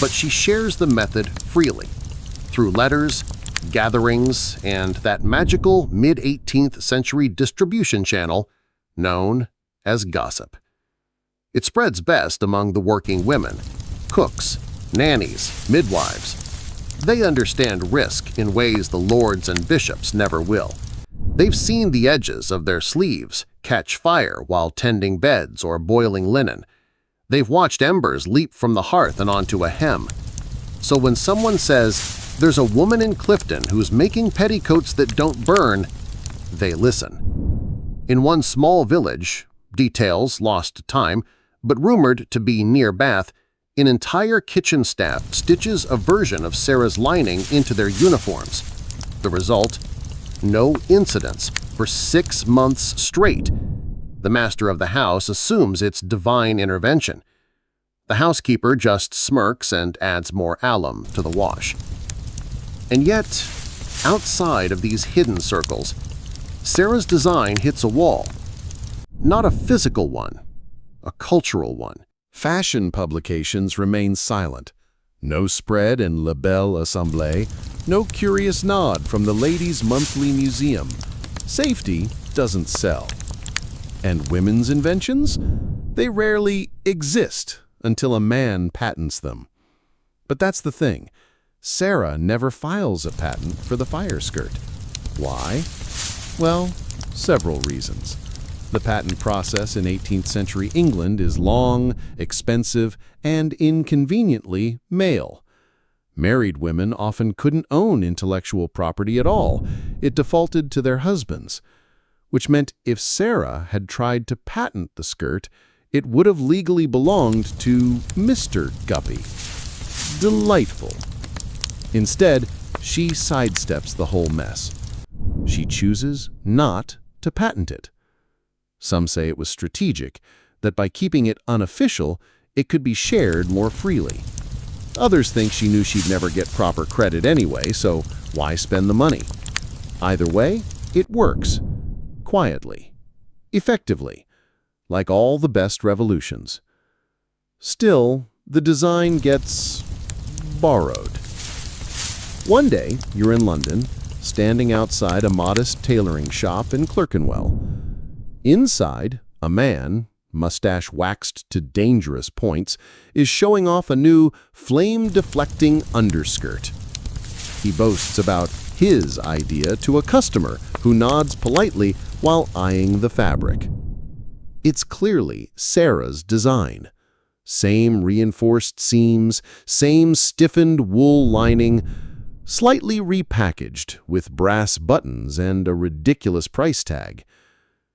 But she shares the method freely, through letters, gatherings, and that magical mid-18th century distribution channel known as gossip. It spreads best among the working women, cooks, nannies, midwives. They understand risk in ways the lords and bishops never will. They've seen the edges of their sleeves catch fire while tending beds or boiling linen. They've watched embers leap from the hearth and onto a hem. So when someone says, "There's a woman in Clifton who's making petticoats that don't burn," they listen. In one small village, details lost to time, but rumored to be near Bath, an entire kitchen staff stitches a version of Sarah's lining into their uniforms. The result? No incidents for 6 months straight. The master of the house assumes it's divine intervention. The housekeeper just smirks and adds more alum to the wash. And yet, outside of these hidden circles, Sarah's design hits a wall. Not a physical one, a cultural one. Fashion publications remain silent. No spread in La Belle Assemblée, no curious nod from the Ladies' Monthly Museum. Safety doesn't sell. And women's inventions? They rarely exist until a man patents them. But that's the thing. Sarah never files a patent for the fire skirt. Why? Well, several reasons. The patent process in 18th century England is long, expensive, and inconveniently male. Married women often couldn't own intellectual property at all. It defaulted to their husbands, which meant if Sarah had tried to patent the skirt, it would have legally belonged to Mr. Guppy. Delightful. Instead, she sidesteps the whole mess. She chooses not to patent it. Some say it was strategic, that by keeping it unofficial, it could be shared more freely. Others think she knew she'd never get proper credit anyway, so why spend the money? Either way, it works. Quietly. Effectively. Like all the best revolutions. Still, the design gets borrowed. One day, you're in London, standing outside a modest tailoring shop in Clerkenwell. Inside, a man, mustache waxed to dangerous points, is showing off a new flame-deflecting underskirt. He boasts about his idea to a customer who nods politely while eyeing the fabric. It's clearly Sarah's design. Same reinforced seams, same stiffened wool lining, slightly repackaged with brass buttons and a ridiculous price tag.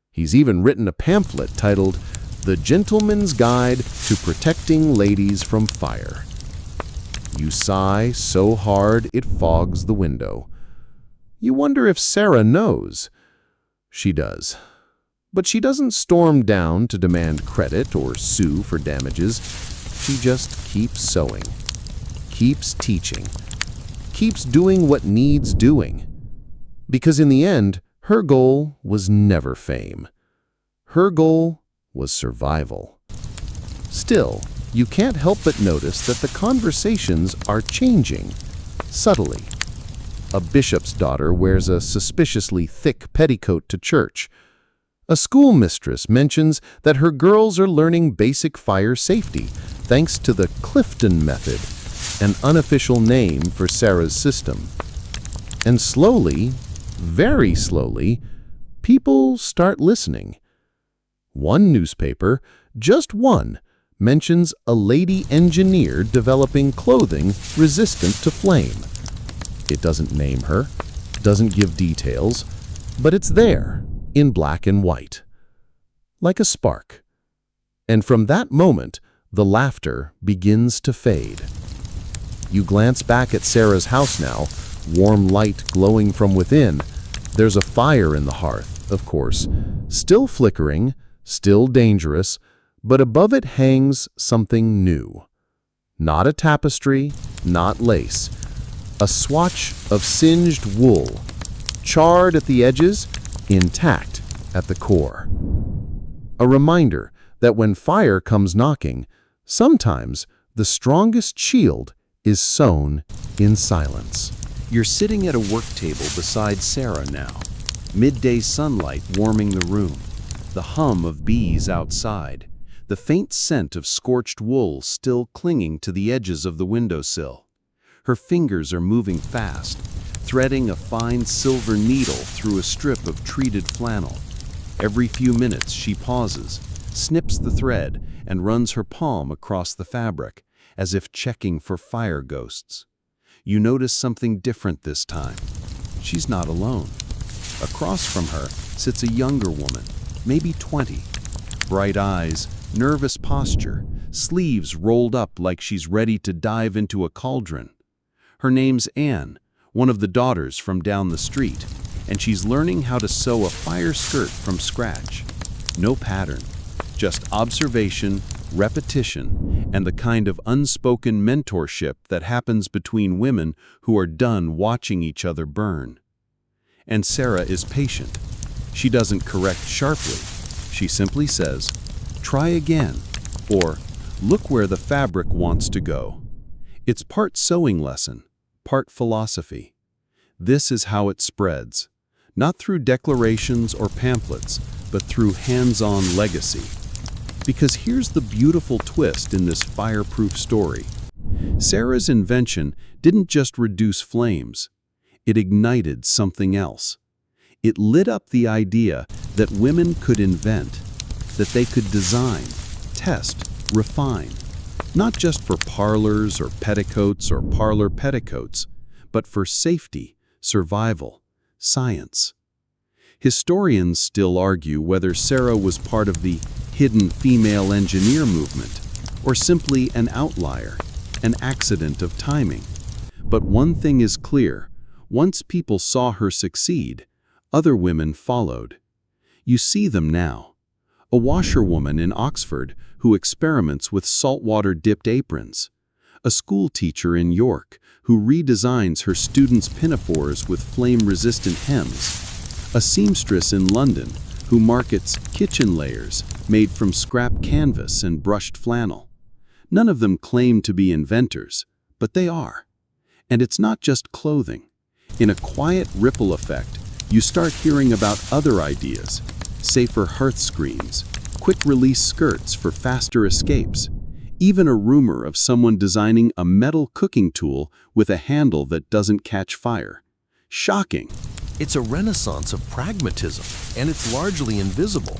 He's even written a pamphlet titled The Gentleman's Guide to Protecting Ladies from Fire. You sigh so hard it fogs the window. You wonder if Sarah knows. She does. But she doesn't storm down to demand credit or sue for damages. She just keeps sewing, keeps teaching, keeps doing what needs doing. Because in the end, her goal was never fame. Her goal was survival. Still, you can't help but notice that the conversations are changing, subtly. A bishop's daughter wears a suspiciously thick petticoat to church. A schoolmistress mentions that her girls are learning basic fire safety thanks to the Clifton method, an unofficial name for Sarah's system. And slowly, very slowly, people start listening. One newspaper, just one, mentions a lady engineer developing clothing resistant to flame. It doesn't name her, doesn't give details, but it's there, in black and white, like a spark. And from that moment, the laughter begins to fade. You glance back at Sarah's house now, warm light glowing from within. There's a fire in the hearth, of course, still flickering, still dangerous, but above it hangs something new. Not a tapestry, not lace. A swatch of singed wool, charred at the edges, intact at the core. A reminder that when fire comes knocking, sometimes the strongest shield is sewn in silence. You're sitting at a work table beside Sarah now, midday sunlight warming the room, the hum of bees outside, the faint scent of scorched wool still clinging to the edges of the windowsill. Her fingers are moving fast, threading a fine silver needle through a strip of treated flannel. Every few minutes she pauses, snips the thread, and runs her palm across the fabric, as if checking for fire ghosts. You notice something different this time. She's not alone. Across from her sits a younger woman, maybe 20. Bright eyes, nervous posture, sleeves rolled up like she's ready to dive into a cauldron. Her name's Anne, one of the daughters from down the street, and she's learning how to sew a fire skirt from scratch. No pattern, just observation, repetition, and the kind of unspoken mentorship that happens between women who are done watching each other burn. And Sarah is patient. She doesn't correct sharply. She simply says, "Try again," or "Look where the fabric wants to go." It's part sewing lesson, part philosophy. This is how it spreads, not through declarations or pamphlets, but through hands-on legacy. Because here's the beautiful twist in this fireproof story. Sarah's invention didn't just reduce flames. It ignited something else. It lit up the idea that women could invent, that they could design, test, refine, not just for parlors or petticoats or parlor petticoats, but for safety, survival, science. Historians still argue whether Sarah was part of the hidden female engineer movement, or simply an outlier, an accident of timing. But one thing is clear: once people saw her succeed, other women followed. You see them now. A washerwoman in Oxford who experiments with saltwater-dipped aprons. A school teacher in York who redesigns her students' pinafores with flame-resistant hems. A seamstress in London who markets kitchen layers made from scrap canvas and brushed flannel. None of them claim to be inventors, but they are. And it's not just clothing. In a quiet ripple effect, you start hearing about other ideas: safer hearth screens, quick-release skirts for faster escapes, even a rumor of someone designing a metal cooking tool with a handle that doesn't catch fire. Shocking. It's a renaissance of pragmatism, and it's largely invisible.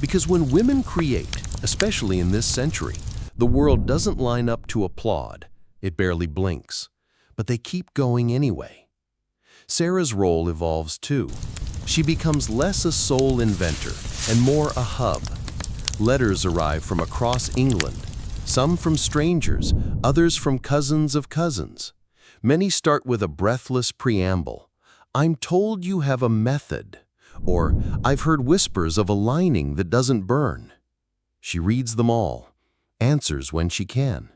Because when women create, especially in this century, the world doesn't line up to applaud. It barely blinks. But they keep going anyway. Sarah's role evolves too. She becomes less a sole inventor and more a hub. Letters arrive from across England, some from strangers, others from cousins of cousins. Many start with a breathless preamble. "I'm told you have a method," or "I've heard whispers of a lining that doesn't burn." She reads them all, answers when she can.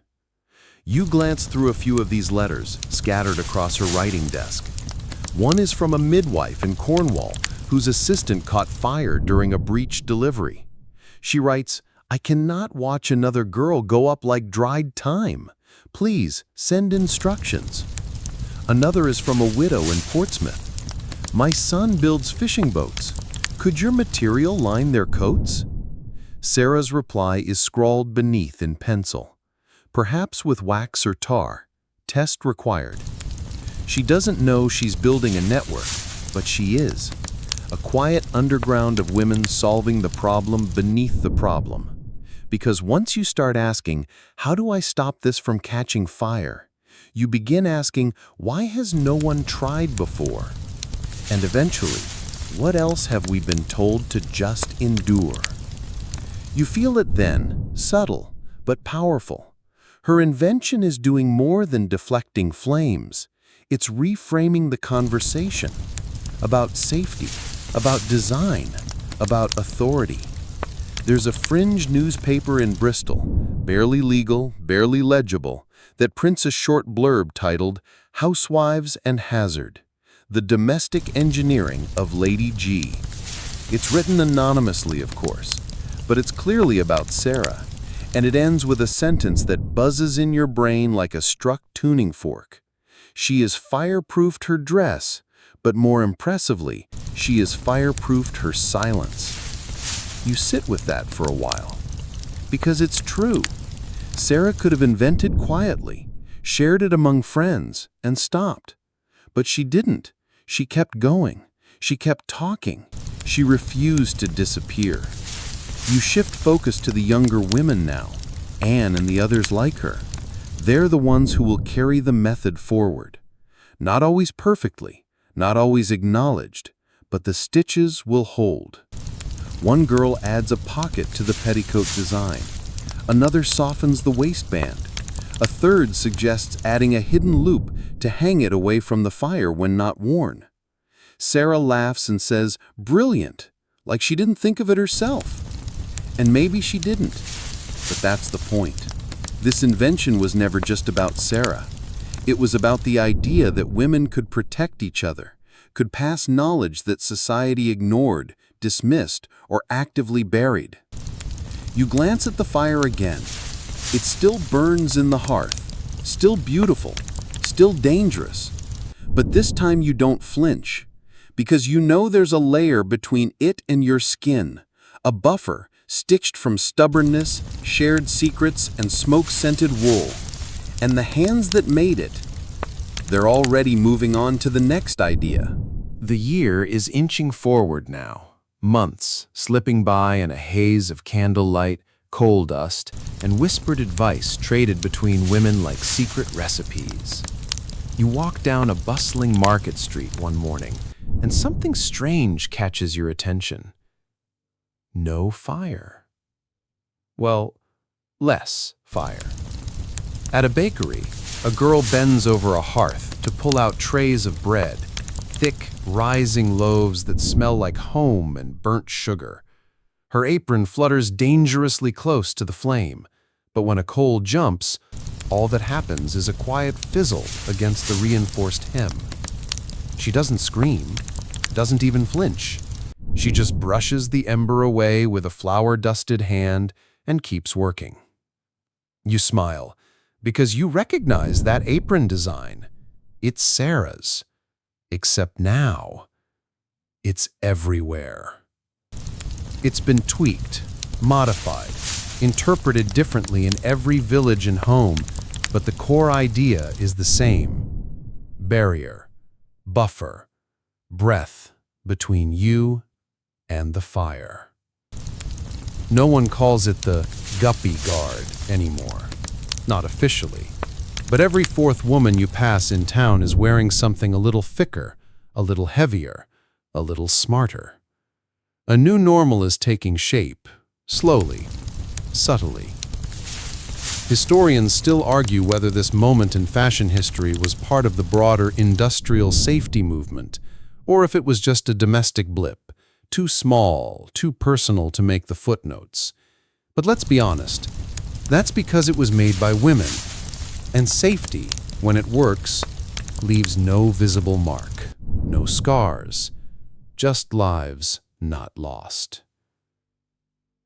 You glance through a few of these letters scattered across her writing desk. One is from a midwife in Cornwall whose assistant caught fire during a breech delivery. She writes, "I cannot watch another girl go up like dried thyme. Please send instructions." Another is from a widow in Portsmouth. "My son builds fishing boats. Could your material line their coats?" Sarah's reply is scrawled beneath in pencil, perhaps with wax or tar. Test required. She doesn't know she's building a network, but she is. A quiet underground of women solving the problem beneath the problem. Because once you start asking, "How do I stop this from catching fire?" you begin asking, "Why has no one tried before?" And eventually, what else have we been told to just endure? You feel it then, subtle, but powerful. Her invention is doing more than deflecting flames. It's reframing the conversation about safety, about design, about authority. There's a fringe newspaper in Bristol, barely legal, barely legible, that prints a short blurb titled "Housewives and Hazard: The Domestic Engineering of Lady G." It's written anonymously, of course, but it's clearly about Sarah, and it ends with a sentence that buzzes in your brain like a struck tuning fork. She has fireproofed her dress, but more impressively, she has fireproofed her silence. You sit with that for a while. Because it's true. Sarah could have invented quietly, shared it among friends, and stopped. But she didn't. She kept going. She kept talking. She refused to disappear. You shift focus to the younger women now, Anne and the others like her. They're the ones who will carry the method forward. Not always perfectly, not always acknowledged, but the stitches will hold. One girl adds a pocket to the petticoat design. Another softens the waistband. A third suggests adding a hidden loop to hang it away from the fire when not worn. Sarah laughs and says, "Brilliant," like she didn't think of it herself. And maybe she didn't. But that's the point. This invention was never just about Sarah. It was about the idea that women could protect each other, could pass knowledge that society ignored, dismissed, or actively buried. You glance at the fire again. It still burns in the hearth, still beautiful, still dangerous. But this time you don't flinch, because you know there's a layer between it and your skin, a buffer stitched from stubbornness, shared secrets, and smoke-scented wool. And the hands that made it, they're already moving on to the next idea. The year is inching forward now. Months slipping by in a haze of candlelight, coal dust, and whispered advice traded between women like secret recipes. You walk down a bustling market street one morning, and something strange catches your attention. No fire. Well, less fire. At a bakery, a girl bends over a hearth to pull out trays of bread, thick, rising loaves that smell like home and burnt sugar. Her apron flutters dangerously close to the flame, but when a coal jumps, all that happens is a quiet fizzle against the reinforced hem. She doesn't scream, doesn't even flinch. She just brushes the ember away with a flour-dusted hand and keeps working. You smile, because you recognize that apron design. It's Sarah's. Except now, it's everywhere. It's been tweaked, modified, interpreted differently in every village and home, but the core idea is the same. Barrier, buffer, breath between you and the fire. No one calls it the guppy guard anymore, not officially. But every fourth woman you pass in town is wearing something a little thicker, a little heavier, a little smarter. A new normal is taking shape, slowly, subtly. Historians still argue whether this moment in fashion history was part of the broader industrial safety movement, or if it was just a domestic blip, too small, too personal to make the footnotes. But let's be honest, that's because it was made by women. And safety, when it works, leaves no visible mark, no scars, just lives not lost.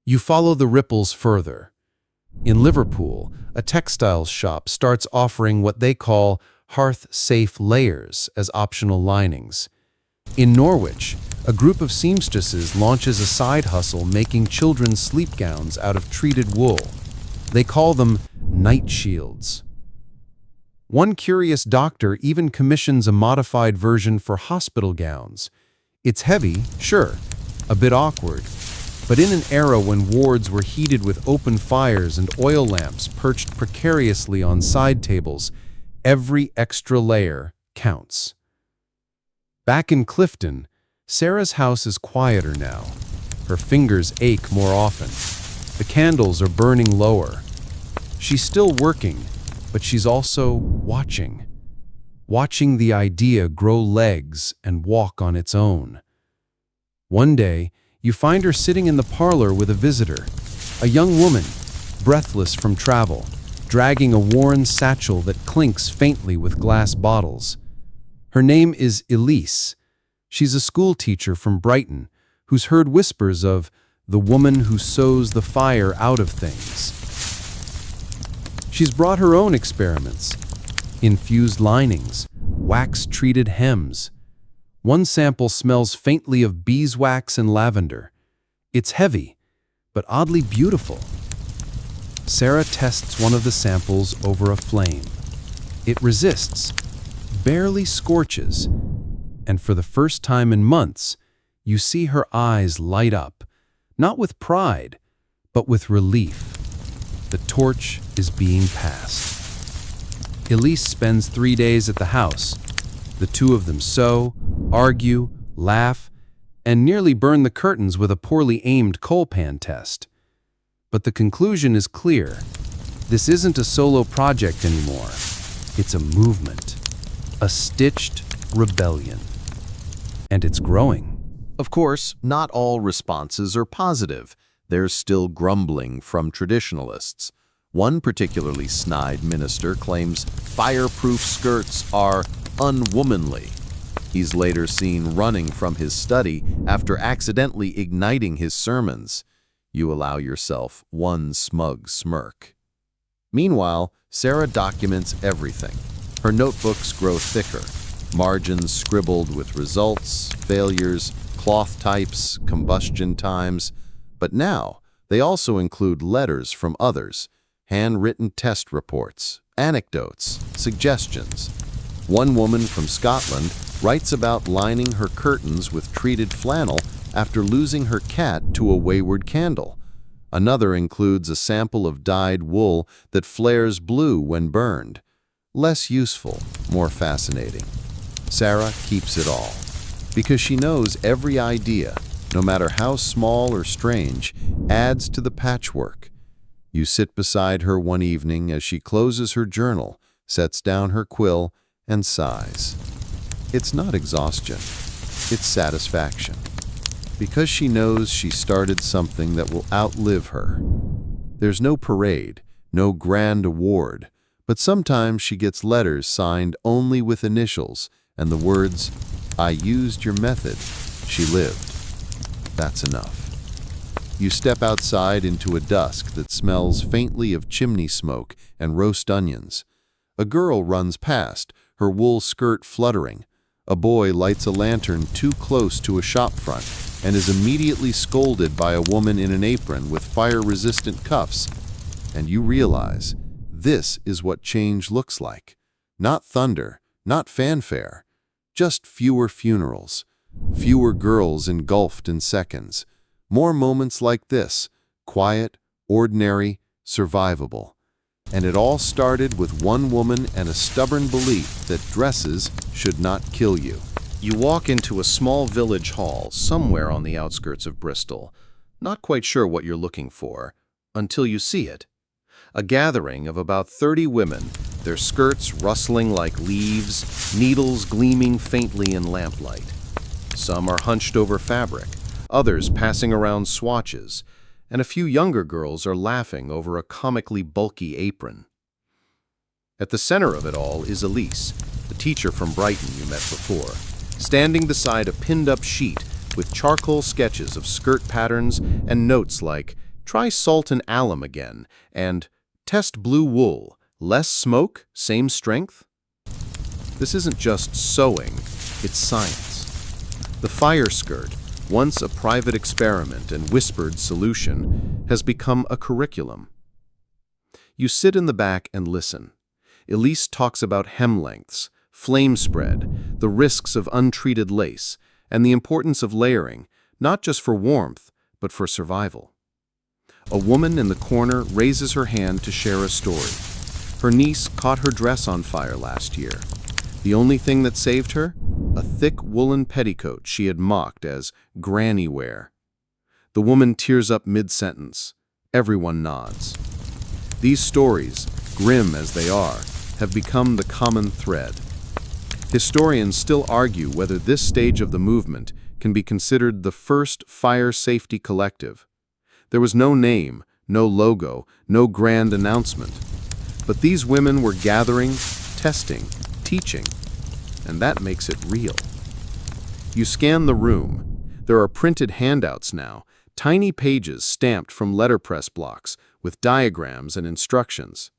You follow the ripples further. In Liverpool, a textiles shop starts offering what they call hearth-safe layers as optional linings. In Norwich, a group of seamstresses launches a side hustle making children's sleep gowns out of treated wool. They call them night shields. One curious doctor even commissions a modified version for hospital gowns. It's heavy, sure, a bit awkward, but in an era when wards were heated with open fires and oil lamps perched precariously on side tables, every extra layer counts. Back in Clifton, Sarah's house is quieter now. Her fingers ache more often. The candles are burning lower. She's still working, but she's also watching the idea grow legs and walk on its own. One day, you find her sitting in the parlor with a visitor, a young woman, breathless from travel, dragging a worn satchel that clinks faintly with glass bottles. Her name is Elise. She's a school teacher from Brighton who's heard whispers of the woman who sews the fire out of things. She's brought her own experiments, infused linings, wax-treated hems. One sample smells faintly of beeswax and lavender. It's heavy, but oddly beautiful. Sarah tests one of the samples over a flame. It resists, barely scorches, and for the first time in months, you see her eyes light up, not with pride, but with relief. The torch is being passed. Elise spends 3 days at the house. The two of them sew, argue, laugh, and nearly burn the curtains with a poorly aimed coal pan test. But the conclusion is clear. This isn't a solo project anymore. It's a movement, a stitched rebellion. And it's growing. Of course, not all responses are positive. There's still grumbling from traditionalists. One particularly snide minister claims fireproof skirts are unwomanly. He's later seen running from his study after accidentally igniting his sermons. You allow yourself one smug smirk. Meanwhile, Sarah documents everything. Her notebooks grow thicker, margins scribbled with results, failures, cloth types, combustion times. But now, they also include letters from others, handwritten test reports, anecdotes, suggestions. One woman from Scotland writes about lining her curtains with treated flannel after losing her cat to a wayward candle. Another includes a sample of dyed wool that flares blue when burned. Less useful, more fascinating. Sarah keeps it all, because she knows every idea, no matter how small or strange, adds to the patchwork. You sit beside her one evening as she closes her journal, sets down her quill, and sighs. It's not exhaustion, it's satisfaction. Because she knows she started something that will outlive her. There's no parade, no grand award, but sometimes she gets letters signed only with initials and the words, "I used your method, she lived." That's enough. You step outside into a dusk that smells faintly of chimney smoke and roast onions. A girl runs past, her wool skirt fluttering. A boy lights a lantern too close to a shop front and is immediately scolded by a woman in an apron with fire-resistant cuffs. And you realize, this is what change looks like. Not thunder, not fanfare, just fewer funerals, fewer girls engulfed in seconds, more moments like this, quiet, ordinary, survivable. And it all started with one woman and a stubborn belief that dresses should not kill you. You walk into a small village hall somewhere on the outskirts of Bristol, not quite sure what you're looking for, until you see it. A gathering of about 30 women, their skirts rustling like leaves, needles gleaming faintly in lamplight. Some are hunched over fabric, others passing around swatches, and a few younger girls are laughing over a comically bulky apron. At the center of it all is Elise, the teacher from Brighton you met before, standing beside a pinned-up sheet with charcoal sketches of skirt patterns and notes like, "Try salt and alum again," and "Test blue wool, less smoke, same strength." This isn't just sewing, it's science. The fire skirt, once a private experiment and whispered solution, has become a curriculum. You sit in the back and listen. Elise talks about hem lengths, flame spread, the risks of untreated lace, and the importance of layering, not just for warmth, but for survival. A woman in the corner raises her hand to share a story. Her niece caught her dress on fire last year. The only thing that saved her? A thick woolen petticoat she had mocked as granny wear. The woman tears up mid-sentence. Everyone nods. These stories, grim as they are, have become the common thread. Historians still argue whether this stage of the movement can be considered the first fire safety collective. There was no name, no logo, no grand announcement. But these women were gathering, testing, teaching, and that makes it real. You scan the room. There are printed handouts now, tiny pages stamped from letterpress blocks with diagrams and instructions.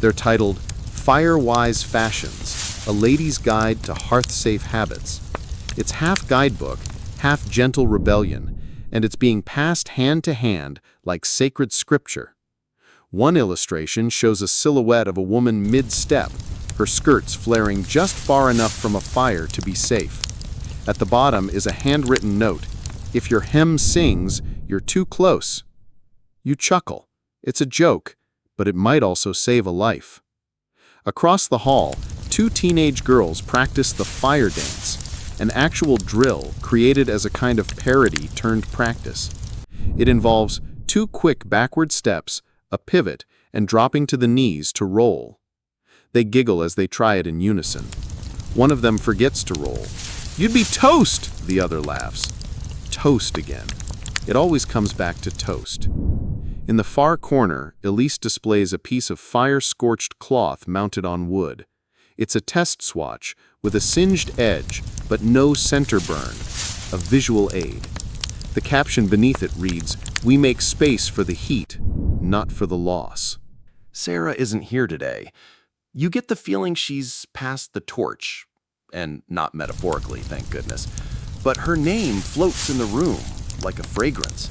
They're titled Fire-Wise Fashions, a lady's guide to hearth-safe habits. It's half guidebook, half gentle rebellion, and it's being passed hand to hand like sacred scripture. One illustration shows a silhouette of a woman mid-step, her skirts flaring just far enough from a fire to be safe. At the bottom is a handwritten note. If your hem sings, you're too close. You chuckle. It's a joke, but it might also save a life. Across the hall, 2 teenage girls practice the fire dance, an actual drill created as a kind of parody turned practice. It involves 2 quick backward steps, a pivot, and dropping to the knees to roll. They giggle as they try it in unison. One of them forgets to roll. "You'd be toast!" the other laughs. Toast again. It always comes back to toast. In the far corner, Elise displays a piece of fire-scorched cloth mounted on wood. It's a test swatch with a singed edge, but no center burn, a visual aid. The caption beneath it reads, "We make space for the heat, not for the loss." Sarah isn't here today. You get the feeling she's passed the torch, and not metaphorically, thank goodness. But her name floats in the room like a fragrance.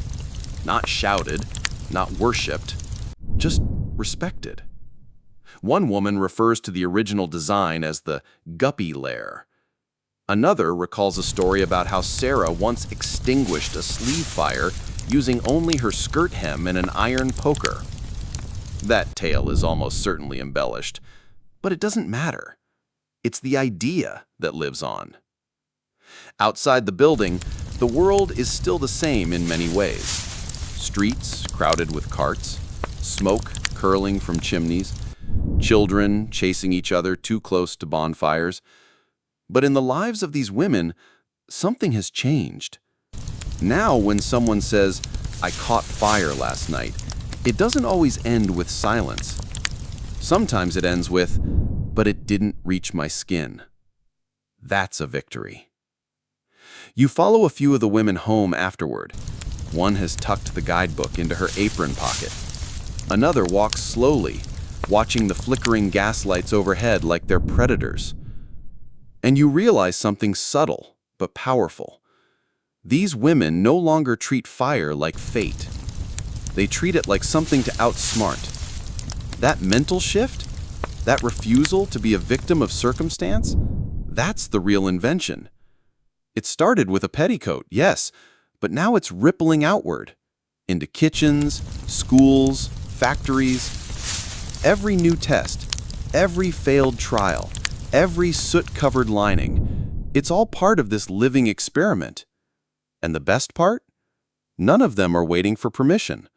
Not shouted, not worshipped, just respected. One woman refers to the original design as the guppy lair. Another recalls a story about how Sarah once extinguished a sleeve fire using only her skirt hem and an iron poker. That tale is almost certainly embellished, but it doesn't matter. It's the idea that lives on. Outside the building, the world is still the same in many ways. Streets crowded with carts, smoke curling from chimneys, children chasing each other too close to bonfires. But in the lives of these women, something has changed. Now when someone says, "I caught fire last night," it doesn't always end with silence. Sometimes it ends with, "But it didn't reach my skin." That's a victory. You follow a few of the women home afterward. One has tucked the guidebook into her apron pocket. Another walks slowly, watching the flickering gaslights overhead like they're predators. And you realize something subtle but powerful. These women no longer treat fire like fate. They treat it like something to outsmart. That mental shift, that refusal to be a victim of circumstance, that's the real invention. It started with a petticoat, yes, but now it's rippling outward into kitchens, schools, factories. Every new test, every failed trial, every soot-covered lining, it's all part of this living experiment. And the best part? None of them are waiting for permission.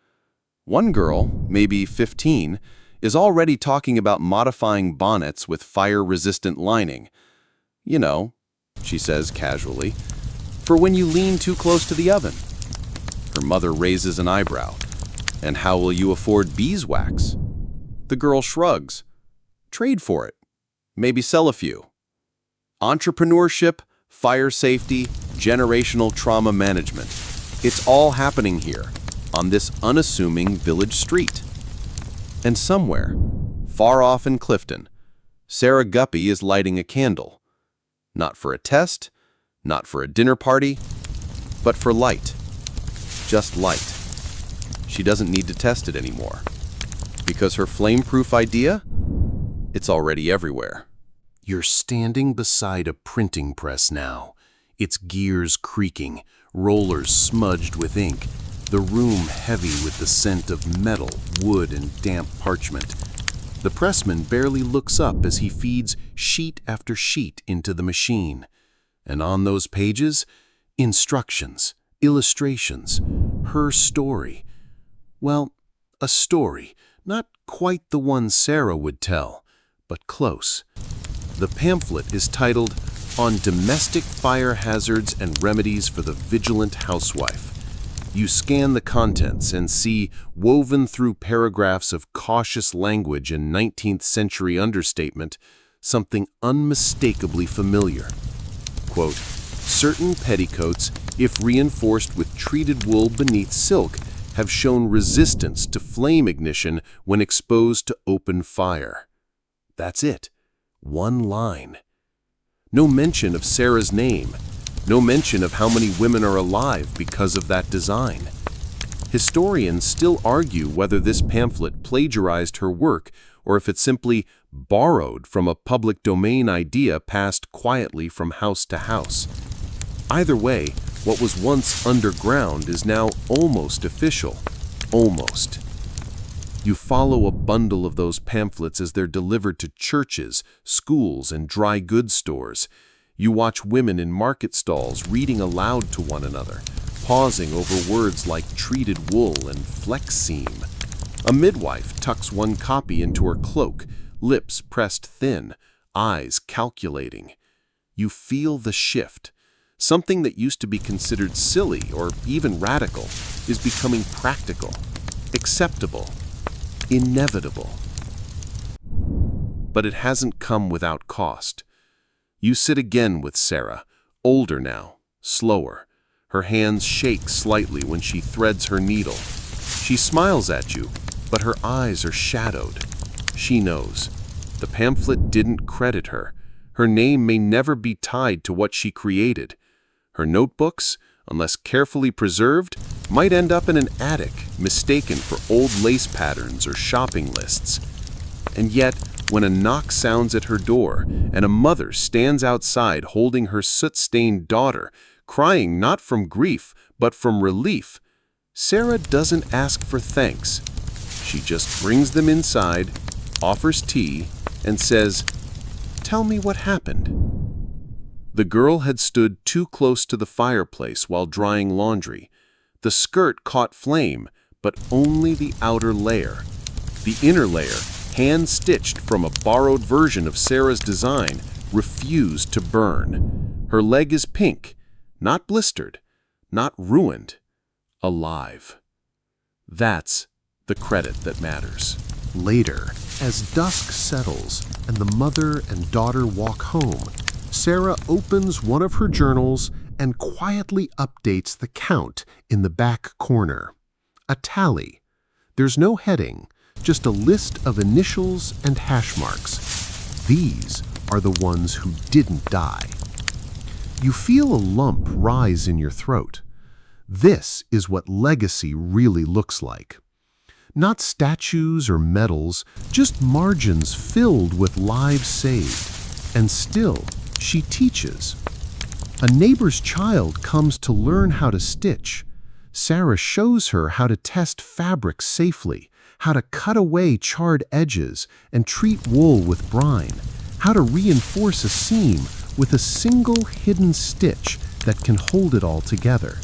One girl, maybe 15, is already talking about modifying bonnets with fire-resistant lining. You know, she says casually, for when you lean too close to the oven. Her mother raises an eyebrow. And how will you afford beeswax? The girl shrugs. Trade for it. Maybe sell a few. Entrepreneurship, fire safety, generational trauma management. It's all happening here, on this unassuming village street. And somewhere, far off in Clifton, Sarah Guppy is lighting a candle. Not for a test, not for a dinner party, but for light. Just light. She doesn't need to test it anymore. Because her flame-proof idea, it's already everywhere. You're standing beside a printing press now, its gears creaking, rollers smudged with ink, the room heavy with the scent of metal, wood, and damp parchment. The pressman barely looks up as he feeds sheet after sheet into the machine. And on those pages, instructions, illustrations, her story. Well, a story, not quite the one Sarah would tell, but close. The pamphlet is titled On Domestic Fire Hazards and Remedies for the Vigilant Housewife. You scan the contents and see, woven through paragraphs of cautious language and 19th-century understatement, something unmistakably familiar. Quote, certain petticoats, if reinforced with treated wool beneath silk, have shown resistance to flame ignition when exposed to open fire. That's it. One line. No mention of Sarah's name. No mention of how many women are alive because of that design. Historians still argue whether this pamphlet plagiarized her work or if it simply borrowed from a public domain idea passed quietly from house to house. Either way, what was once underground is now almost official. Almost. You follow a bundle of those pamphlets as they're delivered to churches, schools, and dry goods stores. You watch women in market stalls reading aloud to one another, pausing over words like treated wool and flex seam. A midwife tucks one copy into her cloak, lips pressed thin, eyes calculating. You feel the shift. Something that used to be considered silly or even radical is becoming practical, acceptable, inevitable. But it hasn't come without cost. You sit again with Sarah, older now, slower. Her hands shake slightly when she threads her needle. She smiles at you, but her eyes are shadowed. She knows. The pamphlet didn't credit her. Her name may never be tied to what she created. Her notebooks, unless carefully preserved, might end up in an attic, mistaken for old lace patterns or shopping lists. And yet, when a knock sounds at her door and a mother stands outside holding her soot-stained daughter, crying not from grief but from relief, Sarah doesn't ask for thanks. She just brings them inside, offers tea, and says, "Tell me what happened." The girl had stood too close to the fireplace while drying laundry. The skirt caught flame, but only the outer layer. The inner layer, hand-stitched from a borrowed version of Sarah's design, refused to burn. Her leg is pink, not blistered, not ruined, alive. That's the credit that matters. Later, as dusk settles and the mother and daughter walk home, Sarah opens one of her journals and quietly updates the count in the back corner. A tally. There's no heading, just a list of initials and hash marks. These are the ones who didn't die. You feel a lump rise in your throat. This is what legacy really looks like. Not statues or medals, just margins filled with lives saved. And still, she teaches. A neighbor's child comes to learn how to stitch. Sarah shows her how to test fabric safely, how to cut away charred edges and treat wool with brine, how to reinforce a seam with a single hidden stitch that can hold it all together.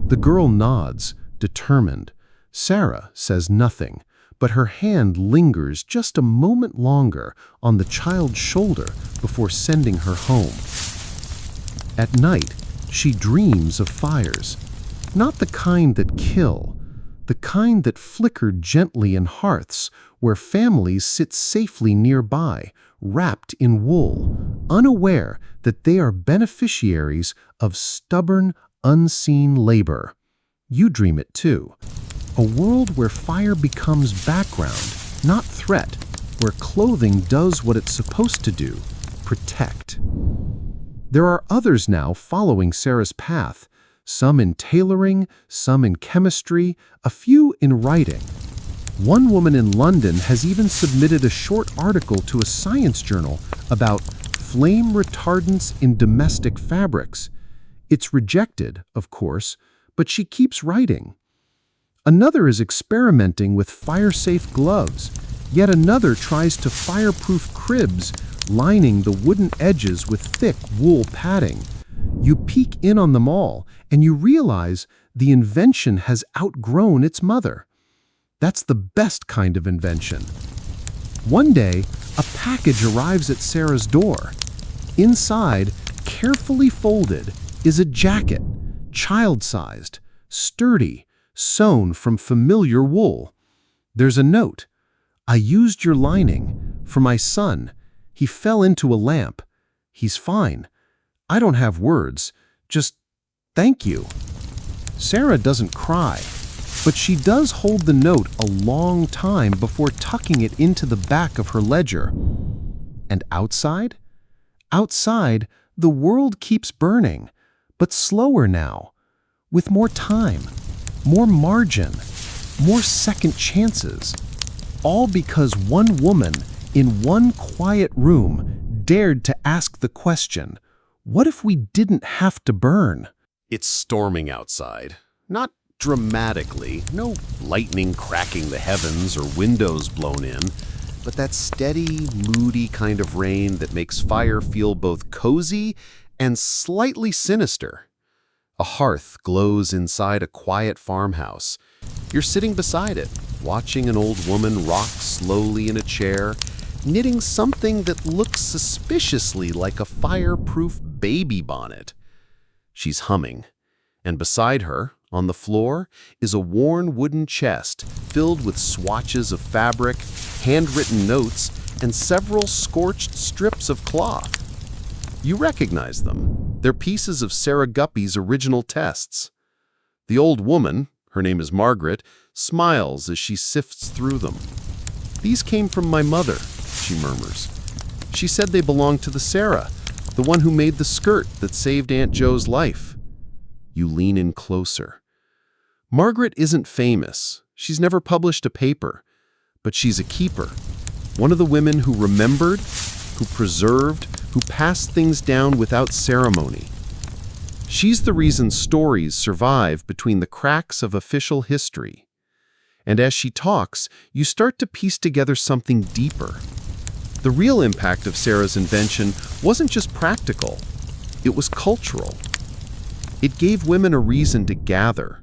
The girl nods, determined. Sarah says nothing, but her hand lingers just a moment longer on the child's shoulder before sending her home. At night, she dreams of fires, not the kind that kill, the kind that flicker gently in hearths where families sit safely nearby, wrapped in wool, unaware that they are beneficiaries of stubborn, unseen labor. You dream it too. A world where fire becomes background, not threat, where clothing does what it's supposed to do, protect. There are others now following Sarah's path, some in tailoring, some in chemistry, a few in writing. One woman in London has even submitted a short article to a science journal about flame retardants in domestic fabrics. It's rejected, of course, but she keeps writing. Another is experimenting with fire-safe gloves. Yet another tries to fireproof cribs, lining the wooden edges with thick wool padding. You peek in on them all, and you realize the invention has outgrown its mother. That's the best kind of invention. One day, a package arrives at Sarah's door. Inside, carefully folded, is a jacket, child-sized, sturdy, sewn from familiar wool. There's a note. I used your lining. For my son. He fell into a lamp. He's fine. I don't have words. Just thank you. Sarah doesn't cry, but she does hold the note a long time before tucking it into the back of her ledger. And outside? Outside, the world keeps burning, but slower now, with more time, more margin, more second chances, all because one woman in one quiet room dared to ask the question, what if we didn't have to burn? It's storming outside. Not dramatically, no lightning cracking the heavens or windows blown in, but that steady, moody kind of rain that makes fire feel both cozy and slightly sinister. A hearth glows inside a quiet farmhouse. You're sitting beside it, watching an old woman rock slowly in a chair, knitting something that looks suspiciously like a fireproof baby bonnet. She's humming, and beside her, on the floor, is a worn wooden chest filled with swatches of fabric, handwritten notes, and several scorched strips of cloth. You recognize them. They're pieces of Sarah Guppy's original tests. The old woman, her name is Margaret, smiles as she sifts through them. These came from my mother, she murmurs. She said they belonged to the Sarah, the one who made the skirt that saved Aunt Jo's life. You lean in closer. Margaret isn't famous. She's never published a paper, but she's a keeper. One of the women who remembered, who preserved, who passed things down without ceremony. She's the reason stories survive between the cracks of official history. And as she talks, you start to piece together something deeper. The real impact of Sarah's invention wasn't just practical, it was cultural. It gave women a reason to gather,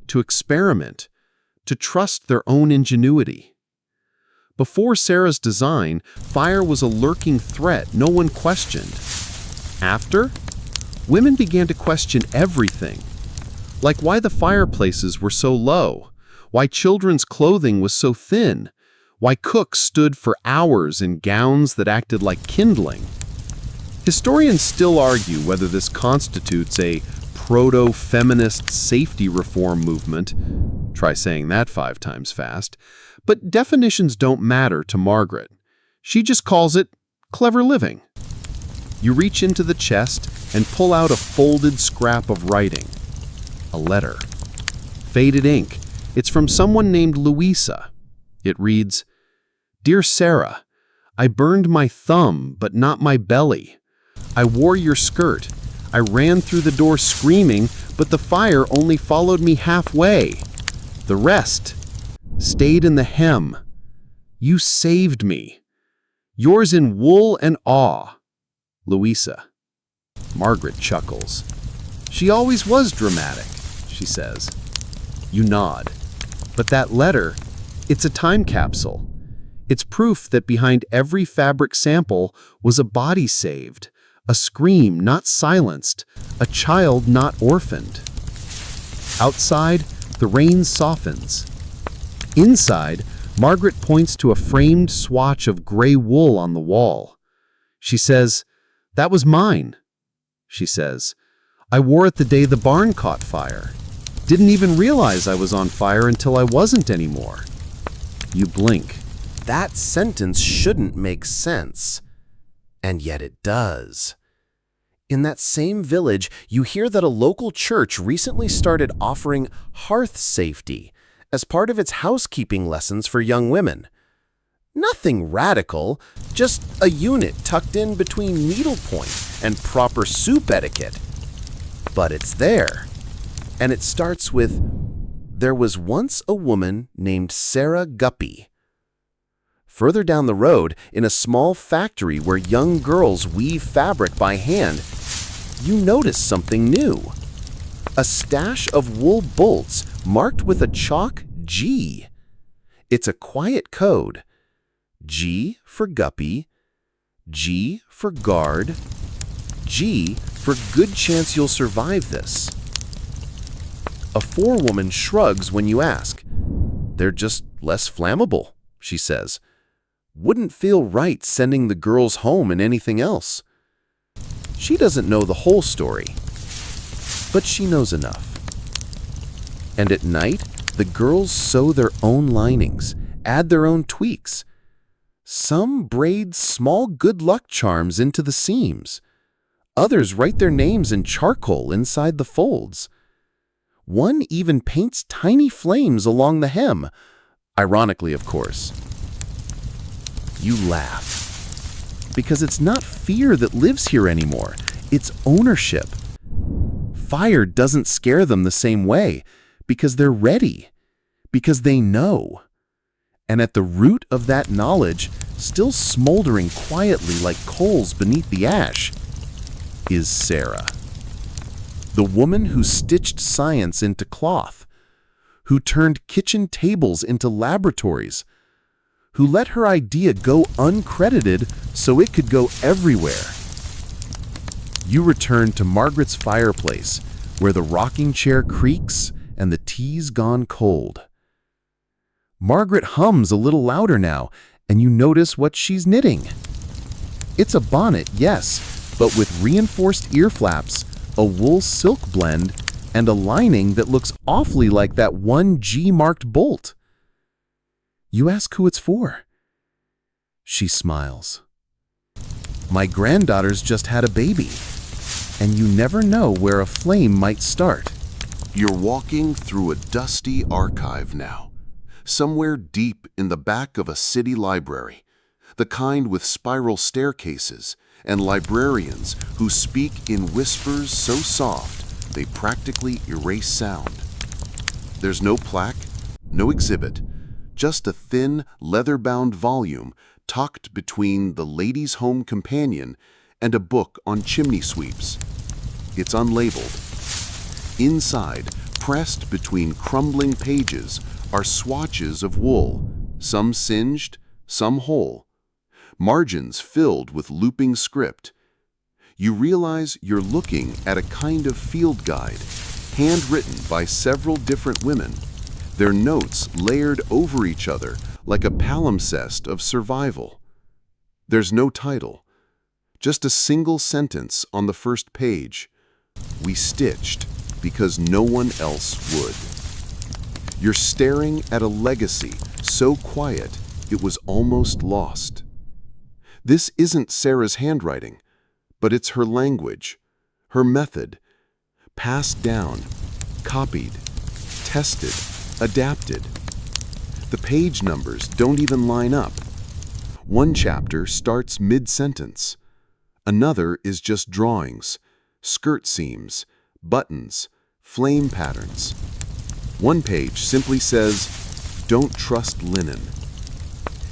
to experiment, to trust their own ingenuity. Before Sarah's design, fire was a lurking threat no one questioned. After, women began to question everything, like why the fireplaces were so low, why children's clothing was so thin, why cooks stood for hours in gowns that acted like kindling. Historians still argue whether this constitutes a proto-feminist safety reform movement. Try saying that 5 times fast. But definitions don't matter to Margaret. She just calls it clever living. You reach into the chest and pull out a folded scrap of writing. A letter. Faded ink. It's from someone named Louisa. It reads, "Dear Sarah, I burned my thumb, but not my belly. I wore your skirt. I ran through the door screaming, but the fire only followed me halfway. The rest stayed in the hem. You saved me. Yours in wool and awe, Louisa." Margaret chuckles. "She always was dramatic," she says. You nod. "But that letter, it's a time capsule. It's proof that behind every fabric sample was a body saved, a scream not silenced, a child not orphaned." Outside, the rain softens. Inside, Margaret points to a framed swatch of gray wool on the wall. She says, "That was mine." She says, "I wore it the day the barn caught fire. Didn't even realize I was on fire until I wasn't anymore." You blink. That sentence shouldn't make sense. And yet it does. In that same village, you hear that a local church recently started offering hearth safety as part of its housekeeping lessons for young women. Nothing radical, just a unit tucked in between needlepoint and proper soup etiquette. But it's there. And it starts with, "There was once a woman named Sarah Guppy." Further down the road, in a small factory where young girls weave fabric by hand, you notice something new. A stash of wool bolts marked with a chalk G. It's a quiet code. G for Guppy, G for guard, G for good chance you'll survive this. A forewoman shrugs when you ask. "They're just less flammable," she says. "Wouldn't feel right sending the girls home in anything else." She doesn't know the whole story, but she knows enough. And at night, the girls sew their own linings, add their own tweaks. Some braid small good luck charms into the seams. Others write their names in charcoal inside the folds. One even paints tiny flames along the hem, ironically, of course. You laugh, because it's not fear that lives here anymore, it's ownership. Fire doesn't scare them the same way, because they're ready, because they know. And at the root of that knowledge, still smoldering quietly like coals beneath the ash, is Sarah. The woman who stitched science into cloth, who turned kitchen tables into laboratories, who let her idea go uncredited so it could go everywhere. You return to Margaret's fireplace, where the rocking chair creaks and the tea's gone cold. Margaret hums a little louder now, and you notice what she's knitting. It's a bonnet, yes, but with reinforced ear flaps, a wool silk blend, and a lining that looks awfully like that one G-marked bolt. You ask who it's for. She smiles. "My granddaughter's just had a baby, and you never know where a flame might start." You're walking through a dusty archive now, somewhere deep in the back of a city library, the kind with spiral staircases and librarians who speak in whispers so soft they practically erase sound. There's no plaque, no exhibit, just a thin, leather-bound volume tucked between the Ladies' Home Companion and a book on chimney sweeps. It's unlabeled. Inside, pressed between crumbling pages, are swatches of wool, some singed, some whole, margins filled with looping script. You realize you're looking at a kind of field guide, handwritten by several different women, their notes layered over each other like a palimpsest of survival. There's no title, just a single sentence on the first page. "We stitched because no one else would. You're staring at a legacy so quiet it was almost lost. This isn't Sarah's handwriting, but it's her language, her method, passed down, copied, tested, adapted. The page numbers don't even line up. One chapter starts mid-sentence. Another is just drawings, skirt seams, buttons, flame patterns. One page simply says, "Don't trust linen."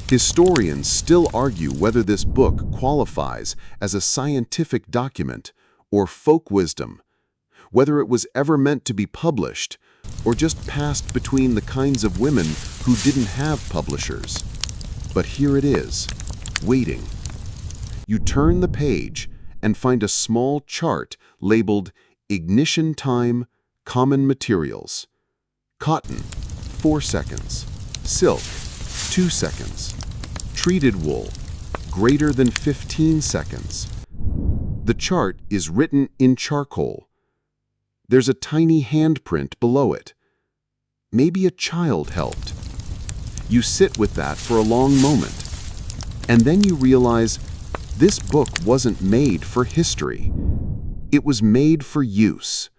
Historians still argue whether this book qualifies as a scientific document or folk wisdom, whether it was ever meant to be published or just passed between the kinds of women who didn't have publishers. But here it is, waiting. You turn the page and find a small chart labeled Ignition Time, Common Materials. Cotton, 4 seconds. Silk, 2 seconds. Treated wool, greater than 15 seconds. The chart is written in charcoal. There's a tiny handprint below it. Maybe a child helped. You sit with that for a long moment, and then you realize this book wasn't made for history. It was made for use.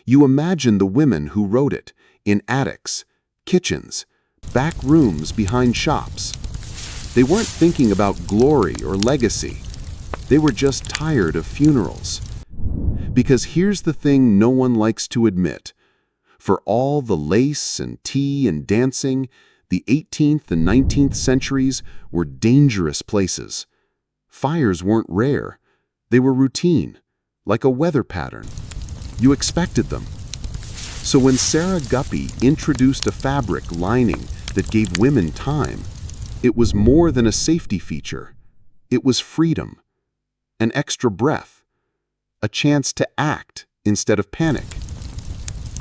You imagine the women who wrote it in attics, kitchens, back rooms behind shops. They weren't thinking about glory or legacy. They were just tired of funerals. Because here's the thing no one likes to admit. For all the lace and tea and dancing, the 18th and 19th centuries were dangerous places. Fires weren't rare. They were routine, like a weather pattern. You expected them. So when Sarah Guppy introduced a fabric lining that gave women time, it was more than a safety feature. It was freedom, an extra breath, a chance to act instead of panic.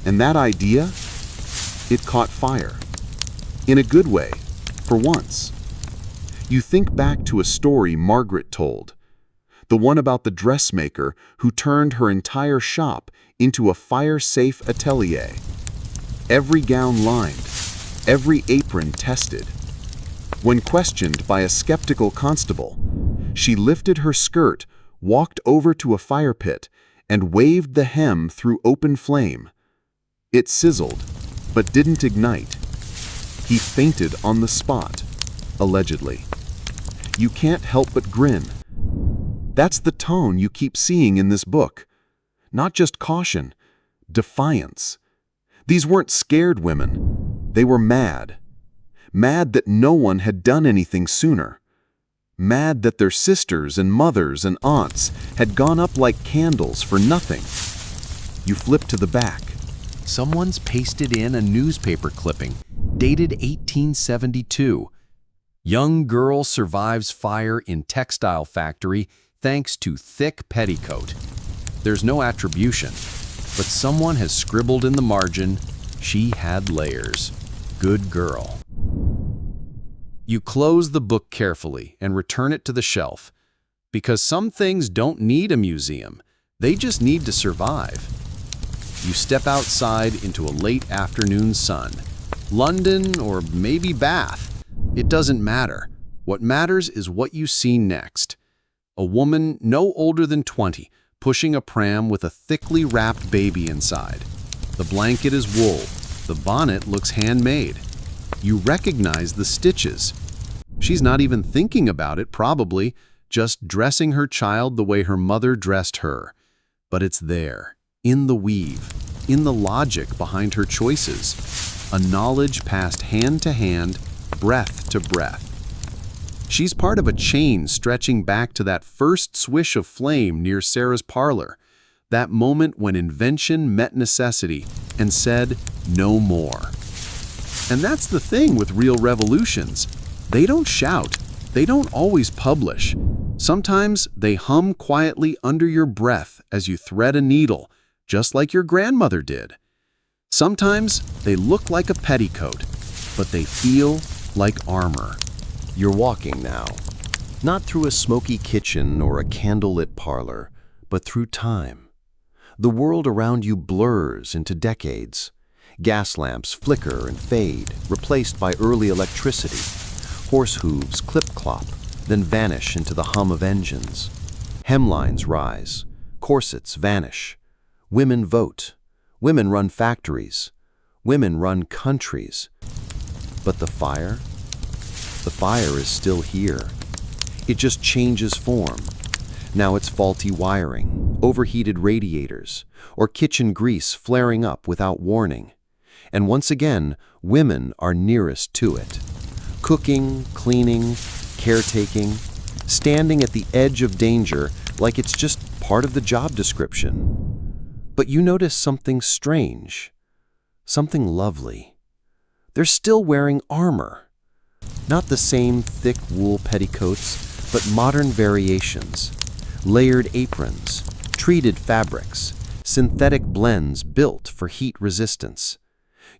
And that idea, it caught fire. In a good way, for once. You think back to a story Margaret told, the one about the dressmaker who turned her entire shop into a fire-safe atelier. Every gown lined, every apron tested. When questioned by a skeptical constable, she lifted her skirt, walked over to a fire pit, and waved the hem through open flame. It sizzled, but didn't ignite. He fainted on the spot, allegedly. You can't help but grin. That's the tone you keep seeing in this book. Not just caution, defiance. These weren't scared women. They were mad. Mad that no one had done anything sooner. Mad that their sisters and mothers and aunts had gone up like candles for nothing. You flip to the back. Someone's pasted in a newspaper clipping, dated 1872. Young girl survives fire in textile factory thanks to thick petticoat. There's no attribution, but someone has scribbled in the margin, she had layers. Good girl. You close the book carefully and return it to the shelf, because some things don't need a museum, they just need to survive. You step outside into a late afternoon sun. London or maybe Bath. It doesn't matter. What matters is what you see next. A woman no older than 20 pushing a pram with a thickly wrapped baby inside. The blanket is wool. The bonnet looks handmade. You recognize the stitches. She's not even thinking about it, probably, just dressing her child the way her mother dressed her. But it's there. In the weave, in the logic behind her choices, a knowledge passed hand to hand, breath to breath. She's part of a chain stretching back to that first swish of flame near Sarah's parlor, that moment when invention met necessity and said, no more. And that's the thing with real revolutions. They don't shout, they don't always publish. Sometimes they hum quietly under your breath as you thread a needle, just like your grandmother did. Sometimes they look like a petticoat, but they feel like armor. You're walking now, not through a smoky kitchen or a candlelit parlor, but through time. The world around you blurs into decades. Gas lamps flicker and fade, replaced by early electricity. Horse hooves clip-clop, then vanish into the hum of engines. Hemlines rise. Corsets vanish. Women vote. Women run factories. Women run countries. But the fire? The fire is still here. It just changes form. Now it's faulty wiring, overheated radiators, or kitchen grease flaring up without warning. And once again, women are nearest to it. Cooking, cleaning, caretaking, standing at the edge of danger like it's just part of the job description. But you notice something strange, something lovely. They're still wearing armor. Not the same thick wool petticoats, but modern variations. Layered aprons, treated fabrics, synthetic blends built for heat resistance.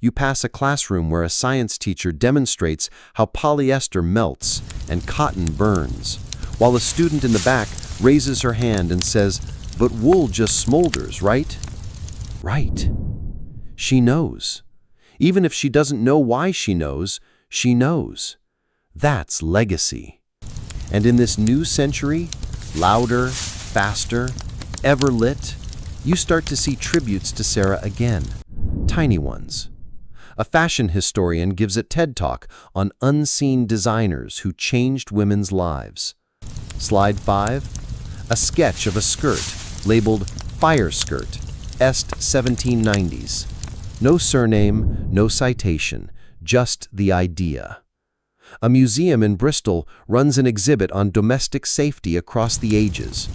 You pass a classroom where a science teacher demonstrates how polyester melts and cotton burns, while a student in the back raises her hand and says, "But wool just smolders, right?" Right. She knows. Even if she doesn't know why she knows, she knows. That's legacy. And in this new century, louder, faster, ever lit, you start to see tributes to Sarah again. Tiny ones. A fashion historian gives a TED Talk on unseen designers who changed women's lives. Slide 5. A sketch of a skirt labeled Fire Skirt, Est 1790s. No surname, no citation, just the idea. A museum in Bristol runs an exhibit on domestic safety across the ages.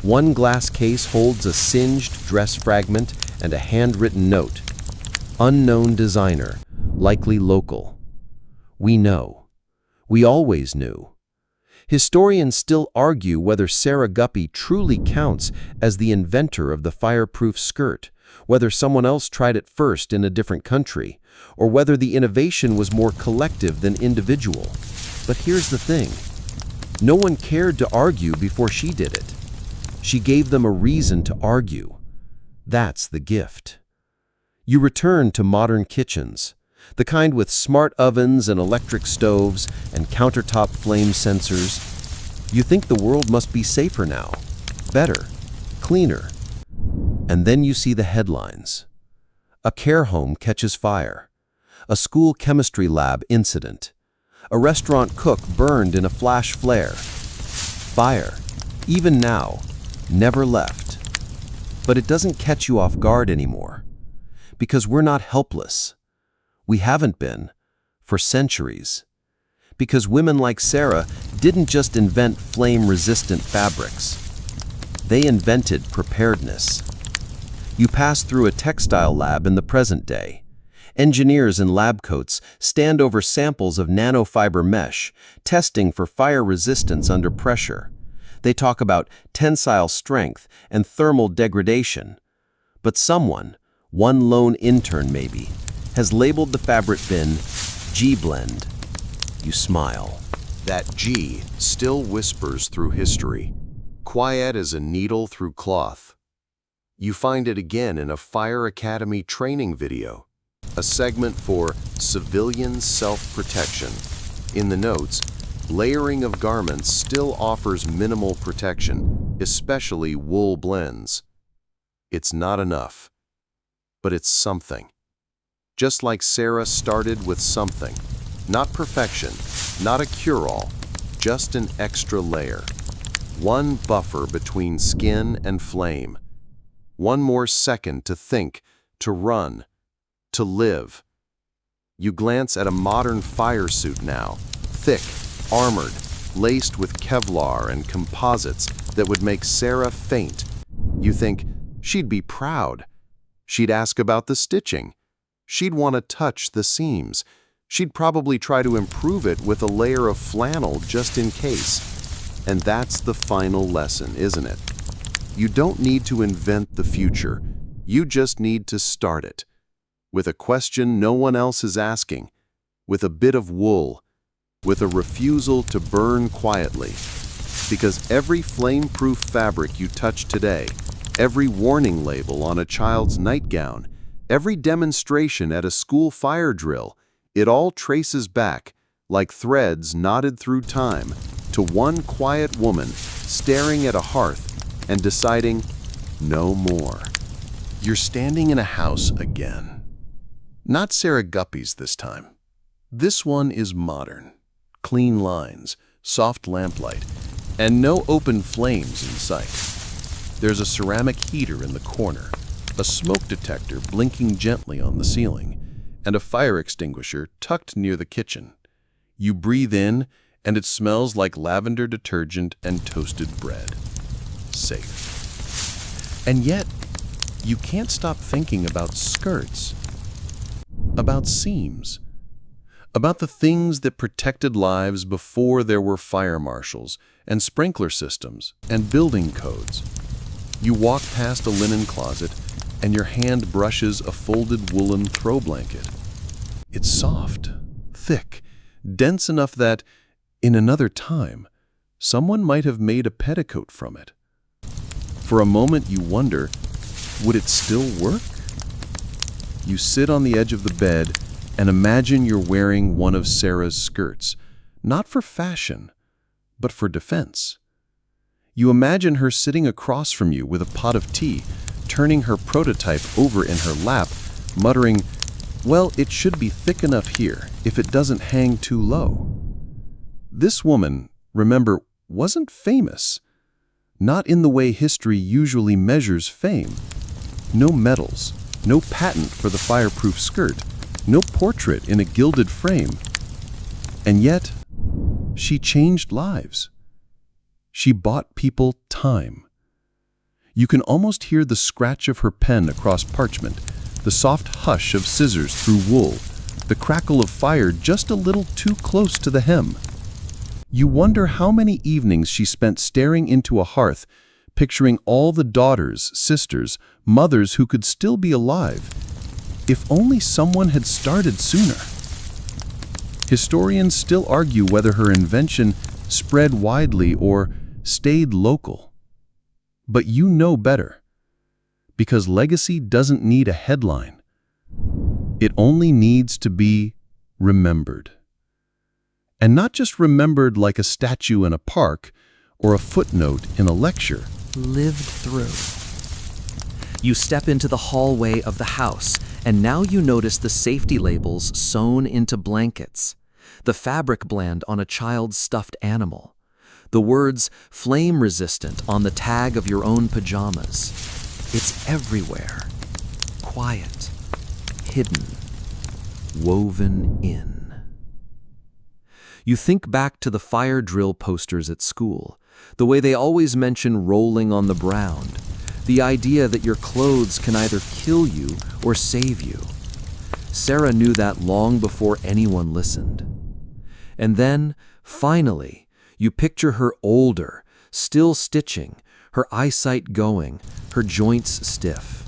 One glass case holds a singed dress fragment and a handwritten note. Unknown designer, likely local. We know. We always knew. Historians still argue whether Sarah Guppy truly counts as the inventor of the fireproof skirt, whether someone else tried it first in a different country, or whether the innovation was more collective than individual. But here's the thing. No one cared to argue before she did it. She gave them a reason to argue. That's the gift. You return to modern kitchens, the kind with smart ovens and electric stoves and countertop flame sensors. You think the world must be safer now, better, cleaner. And then you see the headlines. A care home catches fire. A school chemistry lab incident. A restaurant cook burned in a flash flare. Fire, even now, never left. But it doesn't catch you off guard anymore. Because we're not helpless. We haven't been, for centuries. Because women like Sarah didn't just invent flame-resistant fabrics. They invented preparedness. You pass through a textile lab in the present day. Engineers in lab coats stand over samples of nanofiber mesh, testing for fire resistance under pressure. They talk about tensile strength and thermal degradation. But someone, one lone intern maybe, has labeled the fabric bin G-blend. You smile. That G still whispers through history, quiet as a needle through cloth. You find it again in a Fire Academy training video, a segment for civilian self-protection. In the notes, layering of garments still offers minimal protection, especially wool blends. It's not enough, but it's something. Just like Sarah started with something. Not perfection, not a cure-all, just an extra layer. One buffer between skin and flame. One more second to think, to run, to live. You glance at a modern fire suit now, thick, armored, laced with Kevlar and composites that would make Sarah faint. You think, she'd be proud. She'd ask about the stitching. She'd want to touch the seams. She'd probably try to improve it with a layer of flannel just in case. And that's the final lesson, isn't it? You don't need to invent the future. You just need to start it. With a question no one else is asking. With a bit of wool. With a refusal to burn quietly. Because every flame-proof fabric you touch today, Every warning label on a child's nightgown, every demonstration at a school fire drill, it all traces back, like threads knotted through time, to one quiet woman staring at a hearth and deciding, no more. You're standing in a house again. Not Sarah Guppy's this time. This one is modern. Clean lines, soft lamplight, and no open flames in sight. There's a ceramic heater in the corner, a smoke detector blinking gently on the ceiling, and a fire extinguisher tucked near the kitchen. You breathe in, and it smells like lavender detergent and toasted bread. Safe. And yet, you can't stop thinking about skirts, about seams, about the things that protected lives before there were fire marshals and sprinkler systems and building codes. You walk past a linen closet, and your hand brushes a folded woolen throw blanket. It's soft, thick, dense enough that, in another time, someone might have made a petticoat from it. For a moment you wonder, would it still work? You sit on the edge of the bed and imagine you're wearing one of Sarah's skirts, not for fashion, but for defense. You imagine her sitting across from you with a pot of tea, turning her prototype over in her lap, muttering, "Well, it should be thick enough here if it doesn't hang too low." This woman, remember, wasn't famous. Not in the way history usually measures fame. No medals, no patent for the fireproof skirt, no portrait in a gilded frame. And yet, she changed lives. She bought people time. You can almost hear the scratch of her pen across parchment, the soft hush of scissors through wool, the crackle of fire just a little too close to the hem. You wonder how many evenings she spent staring into a hearth, picturing all the daughters, sisters, mothers who could still be alive, if only someone had started sooner. Historians still argue whether her invention spread widely or stayed local. But you know better, because legacy doesn't need a headline. It only needs to be remembered. And not just remembered like a statue in a park or a footnote in a lecture. Lived through. You step into the hallway of the house, and now you notice the safety labels sewn into blankets, the fabric blend on a child's stuffed animal, the words flame resistant on the tag of your own pajamas. It's everywhere. Quiet. Hidden. Woven in. You think back to the fire drill posters at school, the way they always mention rolling on the brown, the idea that your clothes can either kill you or save you. Sarah knew that long before anyone listened. And then, finally, you picture her older, still stitching, her eyesight going, her joints stiff.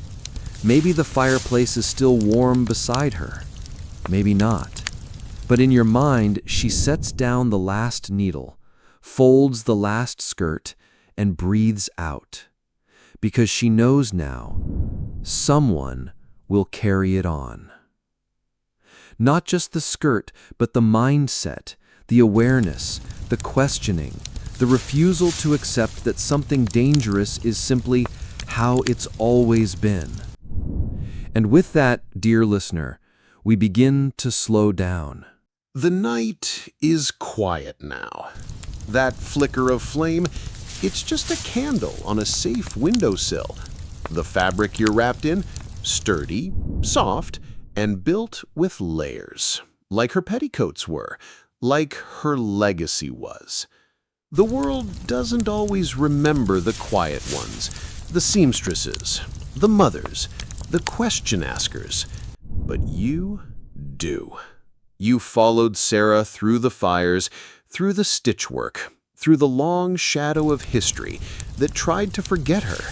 Maybe the fireplace is still warm beside her. Maybe not. But in your mind, she sets down the last needle, folds the last skirt, and breathes out. Because she knows now, someone will carry it on. Not just the skirt, but the mindset, the awareness, the questioning, the refusal to accept that something dangerous is simply how it's always been. And with that, dear listener, we begin to slow down. The night is quiet now. That flicker of flame, it's just a candle on a safe windowsill. The fabric you're wrapped in, sturdy, soft, and built with layers, like her petticoats were, like her legacy was. The world doesn't always remember the quiet ones, the seamstresses, the mothers, the question askers, but you do. You followed Sarah through the fires, through the stitchwork, through the long shadow of history that tried to forget her.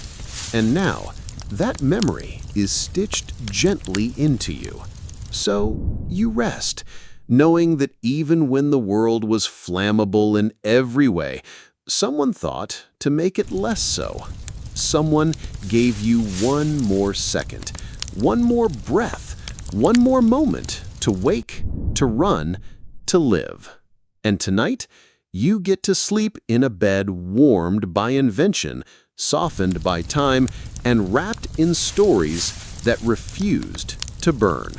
And now, that memory is stitched gently into you. So you rest, knowing that even when the world was flammable in every way, someone thought to make it less so. Someone gave you one more second, one more breath, one more moment to wake, to run, to live. And tonight, you get to sleep in a bed warmed by invention, softened by time, and wrapped in stories that refused to burn.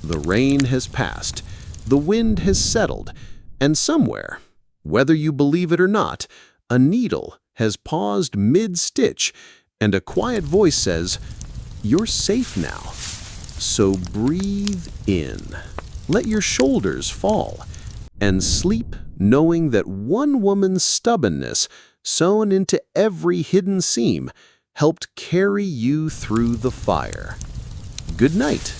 The rain has passed, the wind has settled, and somewhere, whether you believe it or not, a needle has paused mid-stitch, and a quiet voice says, "You're safe now." So breathe in, let your shoulders fall, and sleep knowing that one woman's stubbornness, sewn into every hidden seam, helped carry you through the fire. Good night.